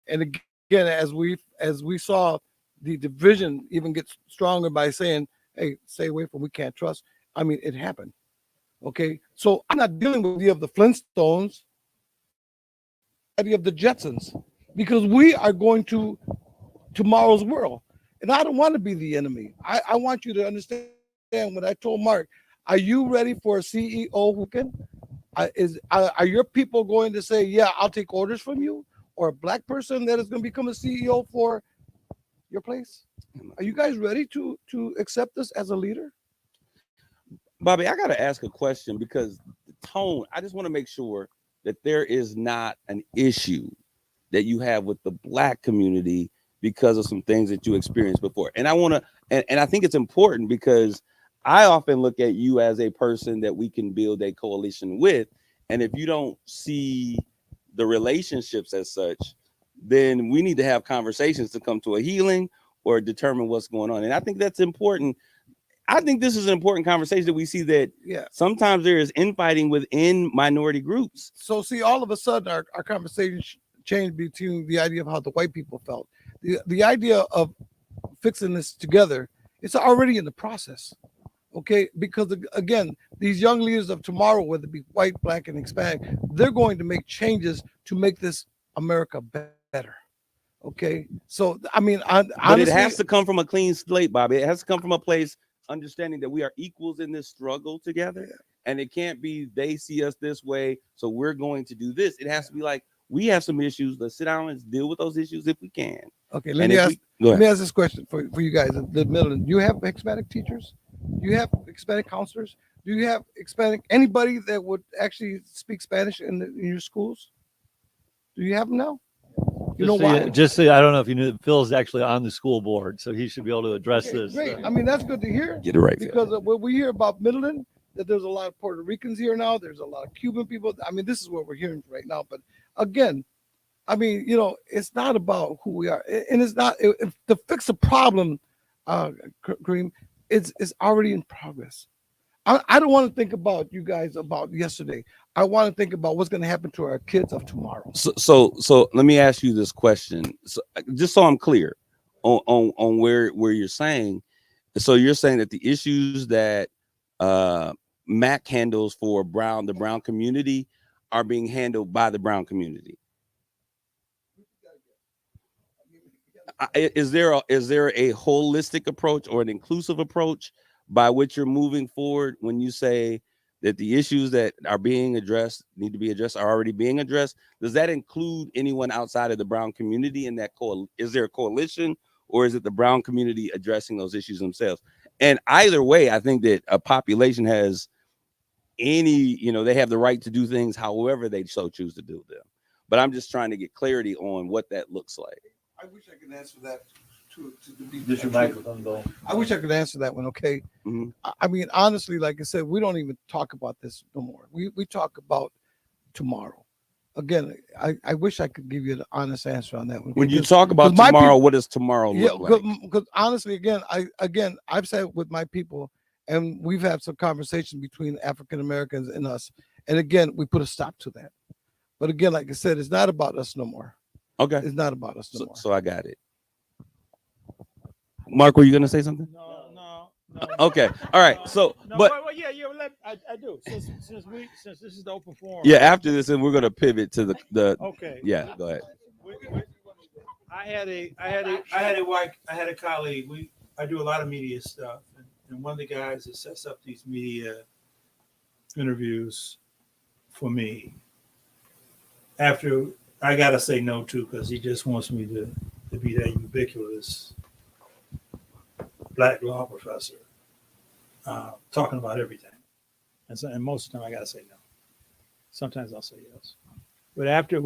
And again, as we saw the division even get stronger by saying, "Hey, stay away from, we can't trust." I mean, it happened. Okay, so I'm not dealing with the of the Flintstones, the of the Jetsons, because we are going to tomorrow's world, and I don't want to be the enemy. I want you to understand what I told Mark. Are you ready for a CEO who can? Are your people going to say, "Yeah, I'll take orders from you," or a black person that is going to become a CEO for your place? Are you guys ready to accept this as a leader? Bobby, I got to ask a question, because the tone, I just want to make sure that there is not an issue that you have with the black community because of some things that you experienced before. And I want to, and I think it's important, because I often look at you as a person that we can build a coalition with. And if you don't see the relationships as such, then we need to have conversations to come to a healing or determine what's going on. And I think that's important. I think this is an important conversation, that we see that sometimes there is infighting within minority groups. So see, all of a sudden our conversation changed between the idea of how the white people felt. The idea of fixing this together, it's already in the process. Okay, because again, these young leaders of tomorrow, whether it be white, black, and Hispanic, they're going to make changes to make this America better. Okay, so I mean, But honestly, it has to come from a clean slate, Bobby. It has to come from a place understanding that we are equals in this struggle together. And it can't be they see us this way, so we're going to do this. It has to be like, we have some issues. Let's sit down and deal with those issues if we can. Okay, And let me if ask this question for you guys in the middle. Do you have Hispanic teachers? Do you have Hispanic counselors? Do you have Hispanic anybody that would actually speak Spanish in your schools? Do you have them now? You know why? Just say, I don't know if you knew that Phil's actually on the school board, so he should be able to address Okay, this. great. I mean, that's good to hear. Get it right, Phil. Because when we hear about Midland, that there's a lot of Puerto Ricans here now. There's a lot of Cuban people. I mean, this is what we're hearing right now. But again, I mean, you know, it's not about who we are, and it's not to fix a problem, Kareem. it's already in progress. I don't want to think about you guys about yesterday. I want to think about what's going to happen to our kids of tomorrow. So let me ask you this question, so, just so I'm clear on where you're saying. So you're saying that the issues that MAC handles for the brown community are being handled by the brown community. Is there a holistic approach or an inclusive approach by which you're moving forward when you say that the issues that are being addressed need to be addressed are already being addressed? Does that include anyone outside of the brown community in that is there a coalition, or is it the brown community addressing those issues themselves? And either way, I think that a population has they have the right to do things however they so choose to do them. But I'm just trying to get clarity on what that looks like. I wish I could answer that. Just your microphone, Bill. I wish I could answer that one. Okay. Mhm. I mean, honestly, like I said, we don't even talk about this no more. We talk about tomorrow. Again, I wish I could give you the honest answer on that one. When you Because- talk about because my tomorrow, people- what does tomorrow look like? because honestly, I've said with my people, and we've had some conversation between African Americans and us, and again, we put a stop to that. But again, like I said, it's not about us no more. Okay, It's not about us no so, more. so I got it. Mark, were you gonna say something? No. Okay, all right. So, but yeah, I do. Since this is the open forum. yeah, after this, and we're gonna pivot to the Okay. yeah. Go ahead. I had a colleague. I do a lot of media stuff, and one of the guys that sets up these media interviews for me. After I gotta say no to, because he just wants me to be that ubiquitous black law professor talking about everything, and most of the time I gotta say no. Sometimes I'll say yes. But after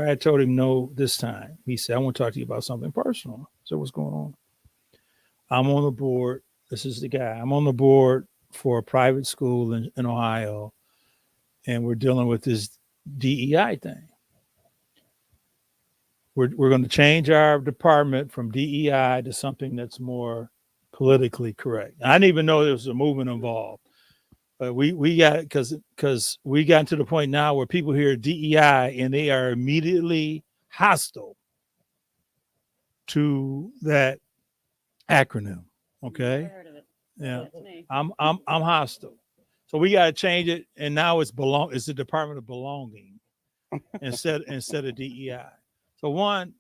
I had told him no this time, he said, "I want to talk to you about something personal." So what's going on? I'm on the board. This is the guy. I'm on the board for a private school in Ohio, and we're dealing with this DEI thing. We're going to change our department from DEI to something that's more politically correct. I didn't even know there was a movement involved. But we got because we got to the point now where people hear DEI and they are immediately hostile to that acronym. Okay, yeah, I'm hostile. So we got to change it, and now it's the Department of Belonging instead of DEI. So one,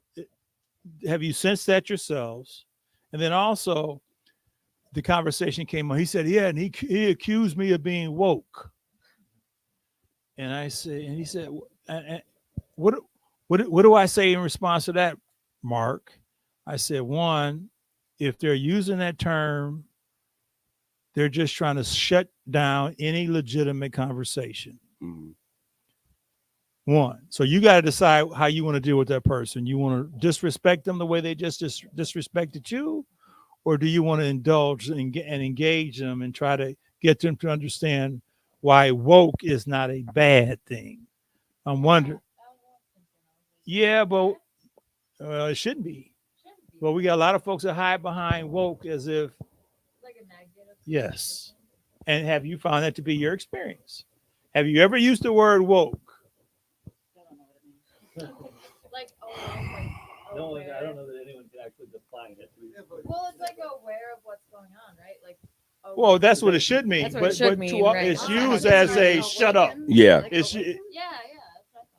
have you sensed that yourselves? And then also, the conversation came on. He said, "Yeah," and he accused me of being woke. And I said, and he said, "What do I say in response to that, Mark?" I said, one, if they're using that term, they're just trying to shut down any legitimate conversation. Mhm. One, so you got to decide how you want to deal with that person. You want to disrespect them the way they just disrespected you, or do you want to indulge and engage them and try to get them to understand why woke is not a bad thing? I'm wondering. Yeah, but it shouldn't be. Well, we got a lot of folks that hide behind woke as if, yes. And have you found that to be your experience? Have you ever used the word woke? No, I don't know that anyone can actually define it. Well, it's like aware of what's going on, right? Like, Well, that's what it should mean. That's what it should mean, right. It's used as a shut up. Yeah. It's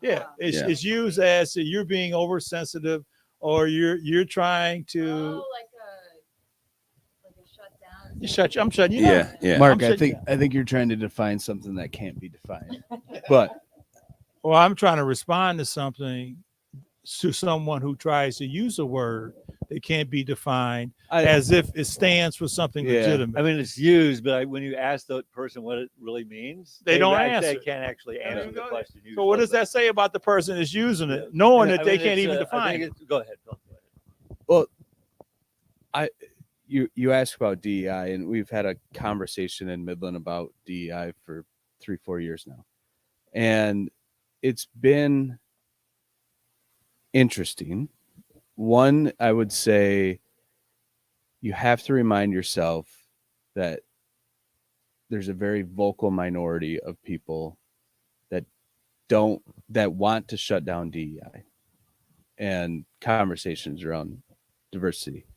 yeah. it's used as you're being oversensitive, or you're trying to Like a shutdown. I'm shutting you down. Yeah, yeah. Mark, I'm I sitting think you're trying to define something that can't be defined. But Well, I'm trying to respond to something, to someone who tries to use a word that can't be defined as if it stands for something Yeah. legitimate. I mean, it's used, but when you ask the person what it really means, They don't They answer. can't actually answer the question. So what does that say about the person that's using it, knowing that they can't even define it? Go ahead, Bill. you asked about DEI, and we've had a conversation in Midland about DEI for 3-4 years now, and it's been interesting. One, I would say you have to remind yourself that there's a very vocal minority of people that want to shut down DEI and conversations around diversity.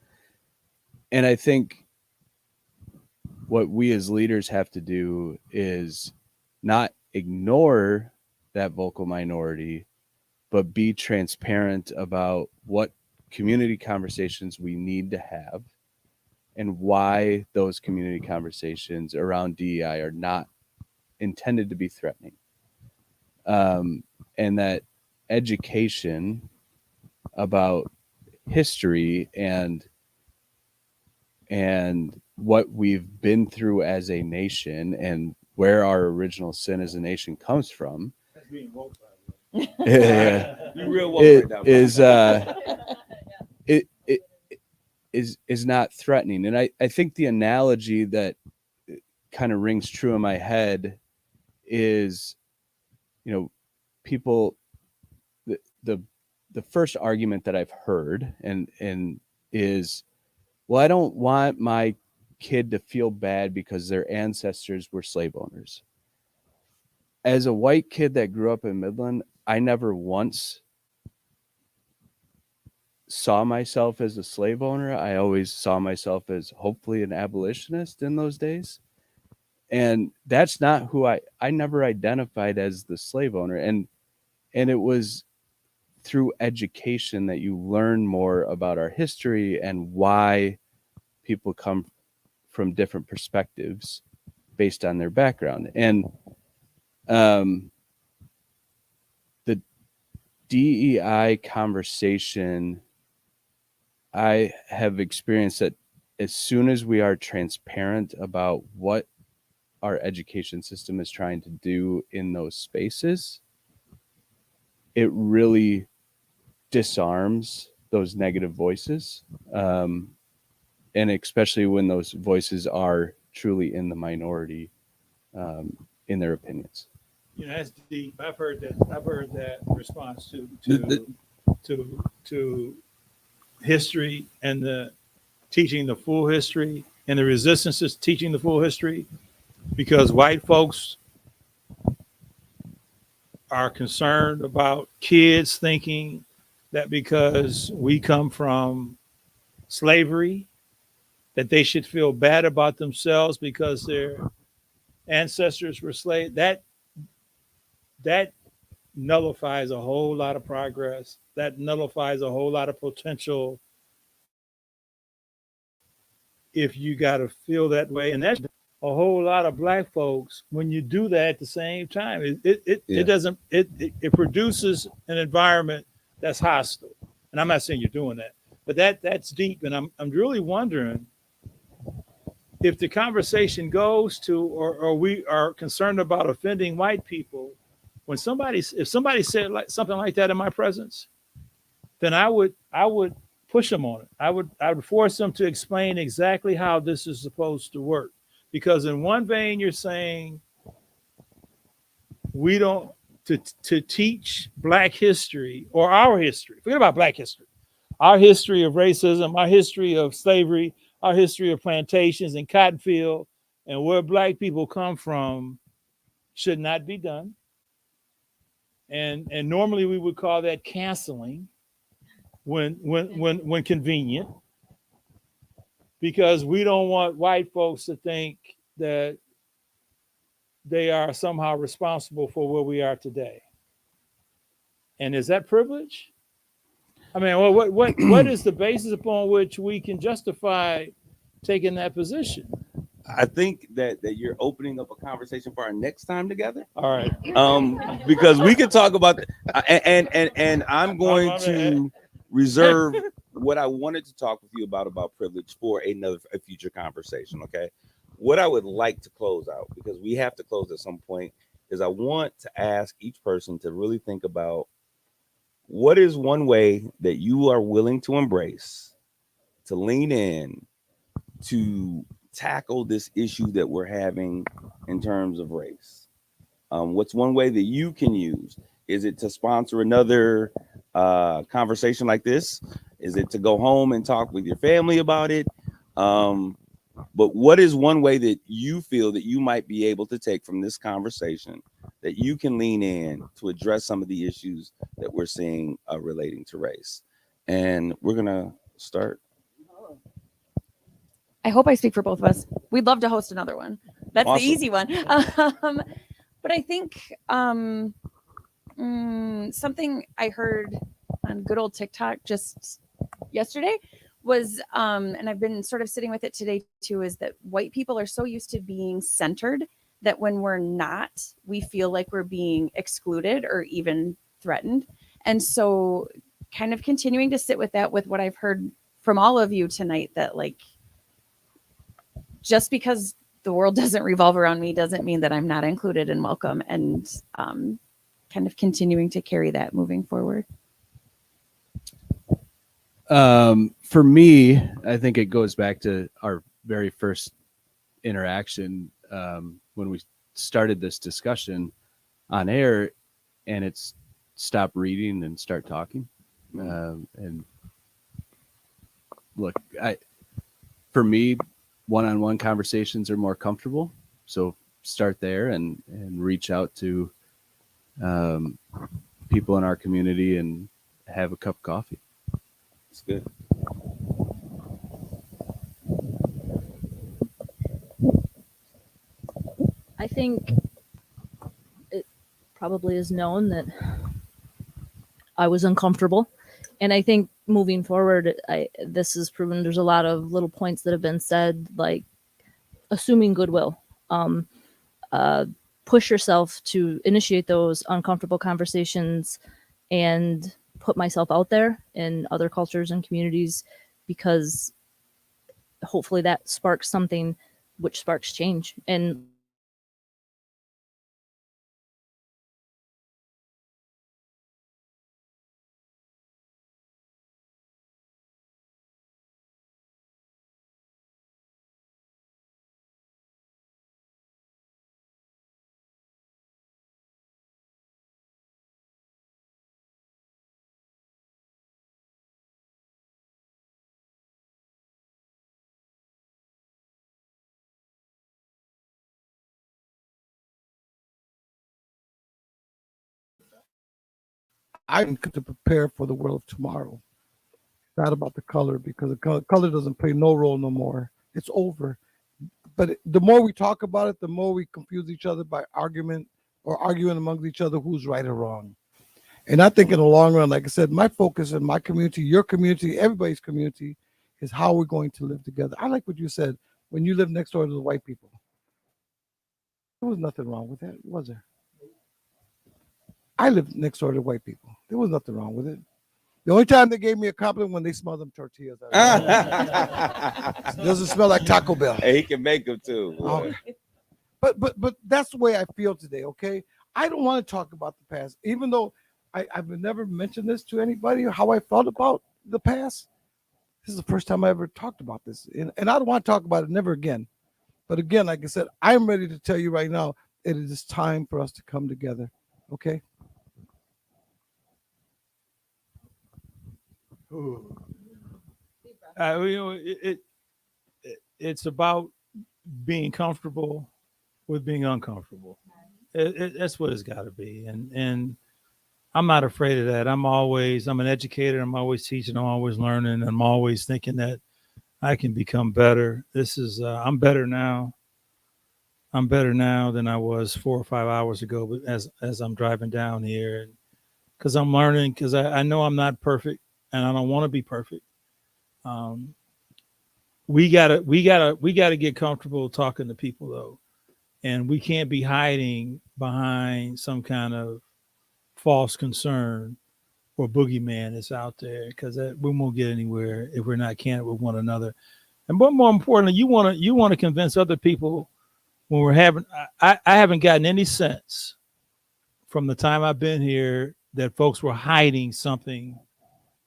And I think what we as leaders have to do is not ignore that vocal minority, but be transparent about what community conversations we need to have and why those community conversations around DEI are not intended to be threatening. And that education about history and what we've been through as a nation and where our original sin as a nation comes from You real woke right now, is not threatening. And I think the analogy that kind of rings true in my head is, people, the first argument that I've heard and is, well, I don't want my kid to feel bad because their ancestors were slave owners. As a white kid that grew up in Midland, I never once saw myself as a slave owner. I always saw myself as hopefully an abolitionist in those days. And that's not who I never identified as the slave owner. And it was through education that you learn more about our history and why people come from different perspectives based on their background. And the DEI conversation, I have experienced that as soon as we are transparent about what our education system is trying to do in those spaces, it really disarms those negative voices. And especially when those voices are truly in the minority in their opinions. That's deep. I've heard that response to history and the teaching the full history and the resistance to teaching the full history, because white folks are concerned about kids thinking that because we come from slavery, that they should feel bad about themselves because their ancestors were slaves. That nullifies a whole lot of progress. That nullifies a whole lot of potential if you got to feel that way. And that's a whole lot of black folks. When you do that at the same time, it produces an environment that's hostile. And I'm not saying you're doing that, but that's deep. And I'm really wondering if the conversation goes to, or we are concerned about offending white people, if somebody said something like that in my presence, then I would push them on it. I would force them to explain exactly how this is supposed to work. Because in one vein, you're saying we don't to teach black history or our history. Forget about black history. Our history of racism, our history of slavery, our history of plantations and cotton field, and where black people come from should not be done. And normally we would call that canceling when convenient, because we don't want white folks to think that they are somehow responsible for where we are today. And is that privilege? I mean, well, what is the basis upon which we can justify taking that position? I think that you're opening up a conversation for our next time together. All right. Because we could talk about and I'm going to reserve what I wanted to talk with you about privilege for a future conversation. Okay. What I would like to close out, because we have to close at some point, is I want to ask each person to really think about what is one way that you are willing to embrace, to lean in, to tackle this issue that we're having in terms of race. What's one way that you can use? Is it to sponsor another conversation like this? Is it to go home and talk with your family about it? But what is one way that you feel that you might be able to take from this conversation that you can lean in to address some of the issues that we're seeing relating to race? And we're gonna start. I hope I speak for both of us. We'd love to host another one. That's Awesome. the easy one. But I think something I heard on good old TikTok just yesterday was, and I've been sort of sitting with it today too, is that white people are so used to being centered that when we're not, we feel like we're being excluded or even threatened. And so kind of continuing to sit with that, with what I've heard from all of you tonight, that like, just because the world doesn't revolve around me doesn't mean that I'm not included and welcome, and kind of continuing to carry that moving forward. For me, I think it goes back to our very first interaction when we started this discussion on air, and it's stop reading and start talking. And look, for me, one-on-one conversations are more comfortable. So start there and reach out to people in our community and have a cup of coffee. It's good. I think it probably is known that I was uncomfortable. And I think moving forward, this has proven there's a lot of little points that have been said, like assuming goodwill. Push yourself to initiate those uncomfortable conversations and put myself out there in other cultures and communities, because hopefully that sparks something which sparks change. And I'm to prepare for the world of tomorrow. It's not about the color, because the color doesn't play no role no more. It's over. But the more we talk about it, the more we confuse each other by argument or arguing amongst each other who's right or wrong. And I think in the long run, like I said, my focus in my community, your community, everybody's community, is how we're going to live together. I like what you said when you live next door to the white people. There was nothing wrong with that, was there? I lived next door to white people. There was nothing wrong with it. The only time they gave me a compliment when they smelled them tortillas. Doesn't smell like Taco Bell. Hey, he can make them too. Boy. But that's the way I feel today. Okay, I don't want to talk about the past, even though I've never mentioned this to anybody, how I felt about the past. This is the first time I ever talked about this, and I don't want to talk about it never again. But again, like I said, I'm ready to tell you right now, it is time for us to come together. Okay. It's about being comfortable with being uncomfortable. That's what it's got to be. And I'm not afraid of that. I'm an educator. I'm always teaching. I'm always learning. I'm always thinking that I can become better. I'm better now. I'm better now than I was 4 or 5 hours ago. But as I'm driving down here, because I'm learning, because I know I'm not perfect, and I don't want to be perfect. We gotta get comfortable talking to people though, and we can't be hiding behind some kind of false concern or boogeyman that's out there, because we won't get anywhere if we're not candid with one another. And but more importantly, you want to convince other people when we're having. I haven't gotten any sense from the time I've been here that folks were hiding something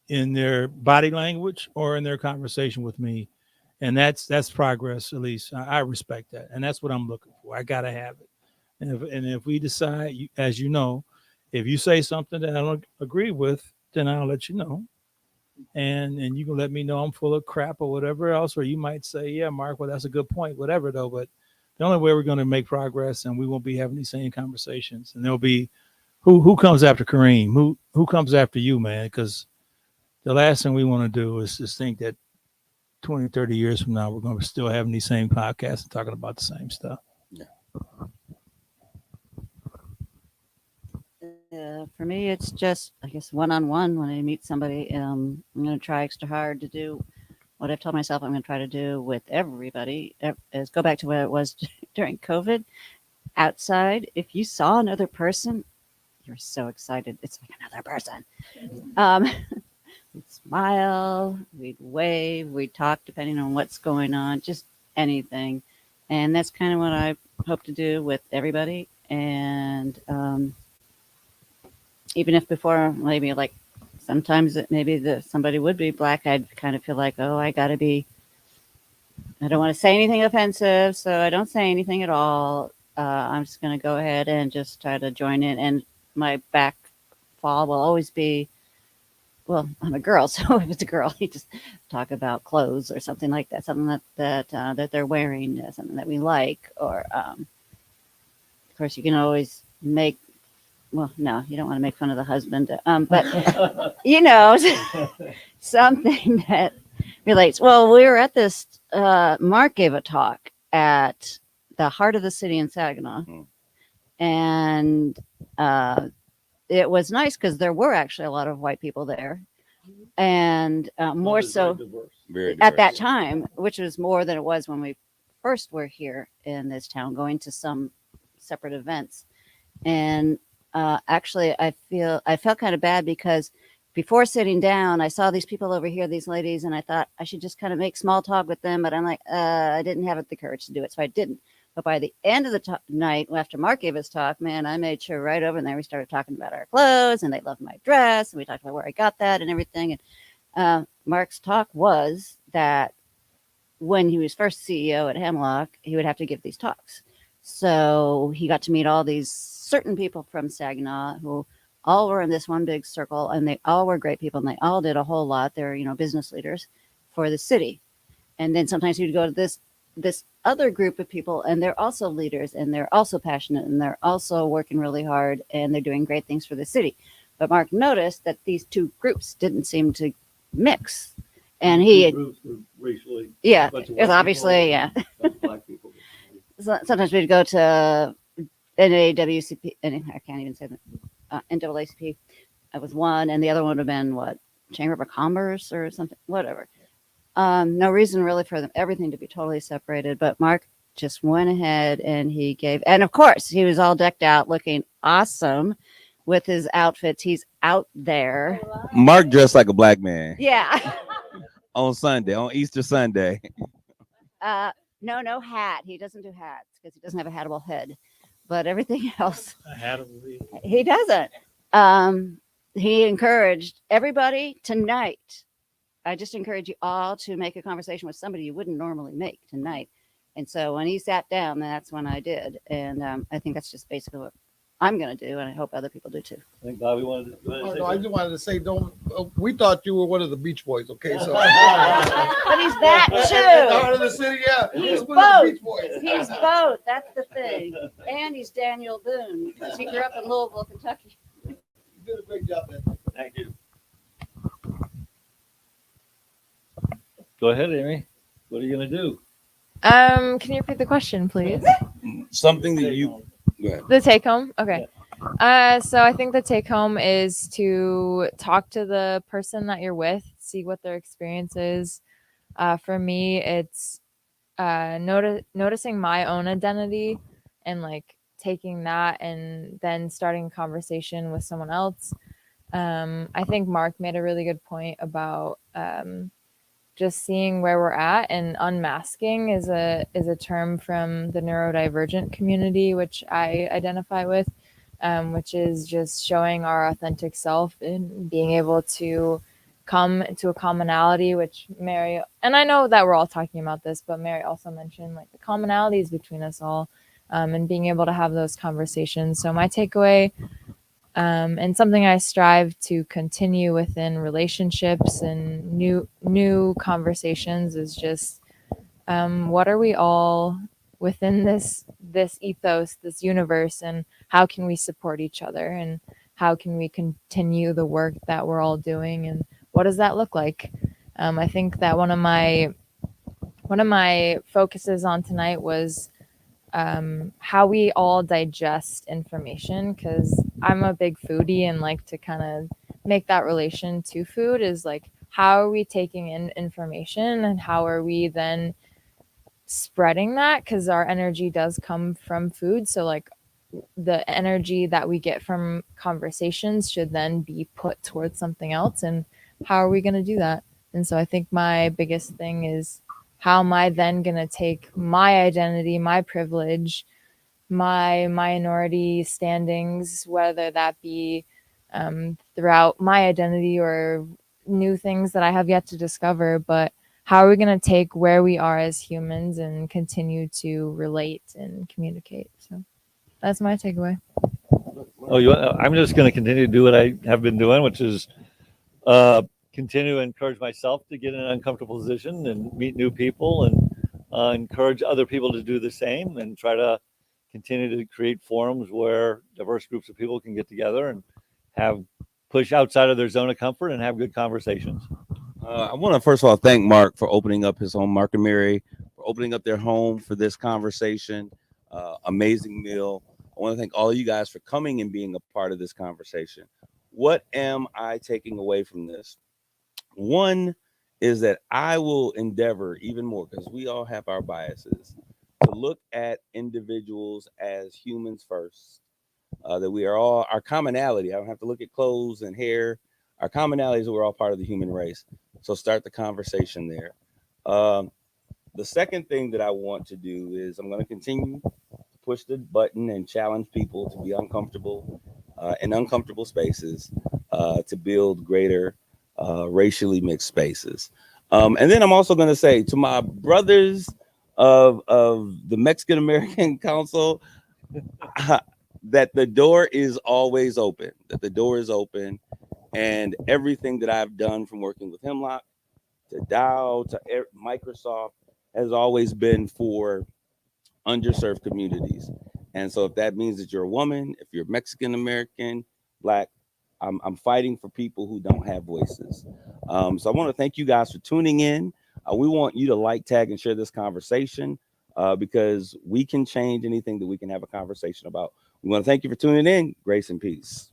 in their body language or in their conversation with me. And that's progress. At least I respect that. And that's what I'm looking for. I got to have it. And if we decide, as you know, if you say something that I don't agree with, then I'll let you know. and you can let me know I'm full of crap or whatever else, or you might say, yeah, Mark, well, that's a good point, whatever though. But the only way we're going to make progress, and we won't be having these same conversations, and there'll be who comes after Kareem, who comes after you, man, because the last thing we want to do is just think that 20, 30 years from now, we're going to be still having these same podcasts and talking about the same stuff. For me, it's just, I guess, one-on-one when I meet somebody. I'm going to try extra hard to do what I've told myself I'm going to try to do with everybody. Is go back to what it was during COVID. Outside, if you saw another person, you're so excited. It's like another person. We'd smile, we'd wave, we'd talk depending on what's going on, just anything. And that's kind of what I hope to do with everybody. And even if before, maybe like sometimes somebody would be black, I'd kind of feel like, oh, I don't want to say anything offensive, so I don't say anything at all. I'm just going to go ahead and just try to join in. And my back fall will always be, well, I'm a girl, so if it's a girl, you just talk about clothes or something like that, something that they're wearing, something that we like, or of course you can always make. Well, no, you don't want to make fun of the husband, but something that relates. Well, we were at this. Mark gave a talk at the heart of the city in Saginaw, and it was nice because there were actually a lot of white people there, and more so Very at that diverse. time, which was more than it was when we first were here in this town, going to some separate events. And actually, I felt kind of bad because before sitting down, I saw these people over here, these ladies, and I thought I should just kind of make small talk with them. But I'm like, I didn't have the courage to do it, so I didn't. But by the end of the night, after Mark gave his talk, man, I made sure right over there we started talking about our clothes, and they loved my dress, and we talked about where I got that and everything. And Mark's talk was that when he was first CEO at Hemlock, he would have to give these talks. So he got to meet all these certain people from Saginaw who all were in this one big circle, and they all were great people, and they all did a whole lot. They're, business leaders for the city. And then sometimes he'd go to this other group of people, and they're also leaders, and they're also passionate, and they're also working really hard, and they're doing great things for the city. But Mark noticed that these two groups didn't seem to mix. And he, Groups were racially, yeah, bunch of it's white obviously, people, yeah. bunch of black people. Sometimes we'd go to NAWCP, and I can't even say that, NAACP. That was one, and the other one would have been what, Chamber of Commerce or something, whatever. No reason really for everything to be totally separated, but Mark just went ahead and he gave, and of course he was all decked out, looking awesome with his outfits. He's out there. Mark dressed like a black man Yeah. on Sunday, on Easter Sunday. No hat. He doesn't do hats because he doesn't have a hatable head, but everything else he doesn't. He encouraged everybody tonight. I just encourage you all to make a conversation with somebody you wouldn't normally make tonight. And so when he sat down, that's when I did. And I think that's just basically what I'm going to do. And I hope other people do too. I think Bobby wanted to Oh, say no, I something. just wanted to say, we thought you were one of the Beach Boys, okay? So, But he's that At the too. heart of the city, yeah. He's one of the both. Beach Boys. He's both. That's the thing. And he's Daniel Boone because he grew up in Louisville, Kentucky. You did a great job, man. Thank you. Go ahead, Amy. What are you gonna do? Can you repeat the question, please? Something that you. Go ahead. The take home? Okay. So I think the take home is to talk to the person that you're with, see what their experience is. For me, it's noticing my own identity and like taking that and then starting a conversation with someone else. I think Mark made a really good point about just seeing where we're at, and unmasking is a term from the neurodivergent community, which I identify with, which is just showing our authentic self and being able to come to a commonality, which Mary, and I know that we're all talking about this, but Mary also mentioned like the commonalities between us all, and being able to have those conversations. So my takeaway And something I strive to continue within relationships and new conversations is just what are we all within this ethos, this universe, and how can we support each other, and how can we continue the work that we're all doing, and what does that look like? I think that one of my focuses on tonight was how we all digest information, because I'm a big foodie and like to kind of make that relation to food is like, how are we taking in information and how are we then spreading that, because our energy does come from food. So like the energy that we get from conversations should then be put towards something else, and how are we going to do that? And so I think my biggest thing is, how am I then going to take my identity, my privilege, my minority standings, whether that be throughout my identity or new things that I have yet to discover, but how are we going to take where we are as humans and continue to relate and communicate? So that's my takeaway. I'm just going to continue to do what I have been doing, which is continue to encourage myself to get in an uncomfortable position and meet new people, and encourage other people to do the same, and try to continue to create forums where diverse groups of people can get together and have push outside of their zone of comfort and have good conversations. I want to first of all thank Mark for opening up his home, Mark and Mary, for opening up their home for this conversation. Amazing meal. I want to thank all of you guys for coming and being a part of this conversation. What am I taking away from this? One is that I will endeavor even more, because we all have our biases, to look at individuals as humans first. That we are all, our commonality, I don't have to look at clothes and hair. Our commonality is that we're all part of the human race. So start the conversation there. The second thing that I want to do is I'm going to continue to push the button and challenge people to be uncomfortable in uncomfortable spaces, to build greater racially mixed spaces. And then I'm also going to say to my brothers of the Mexican American Council, that the door is always open, and everything that I've done, from working with Hemlock to Dow to Microsoft, has always been for underserved communities. And so if that means that you're a woman, if you're Mexican American, Black, I'm fighting for people who don't have voices. So I want to thank you guys for tuning in. We want you to like, tag, and share this conversation, because we can change anything that we can have a conversation about. We want to thank you for tuning in. Grace and peace.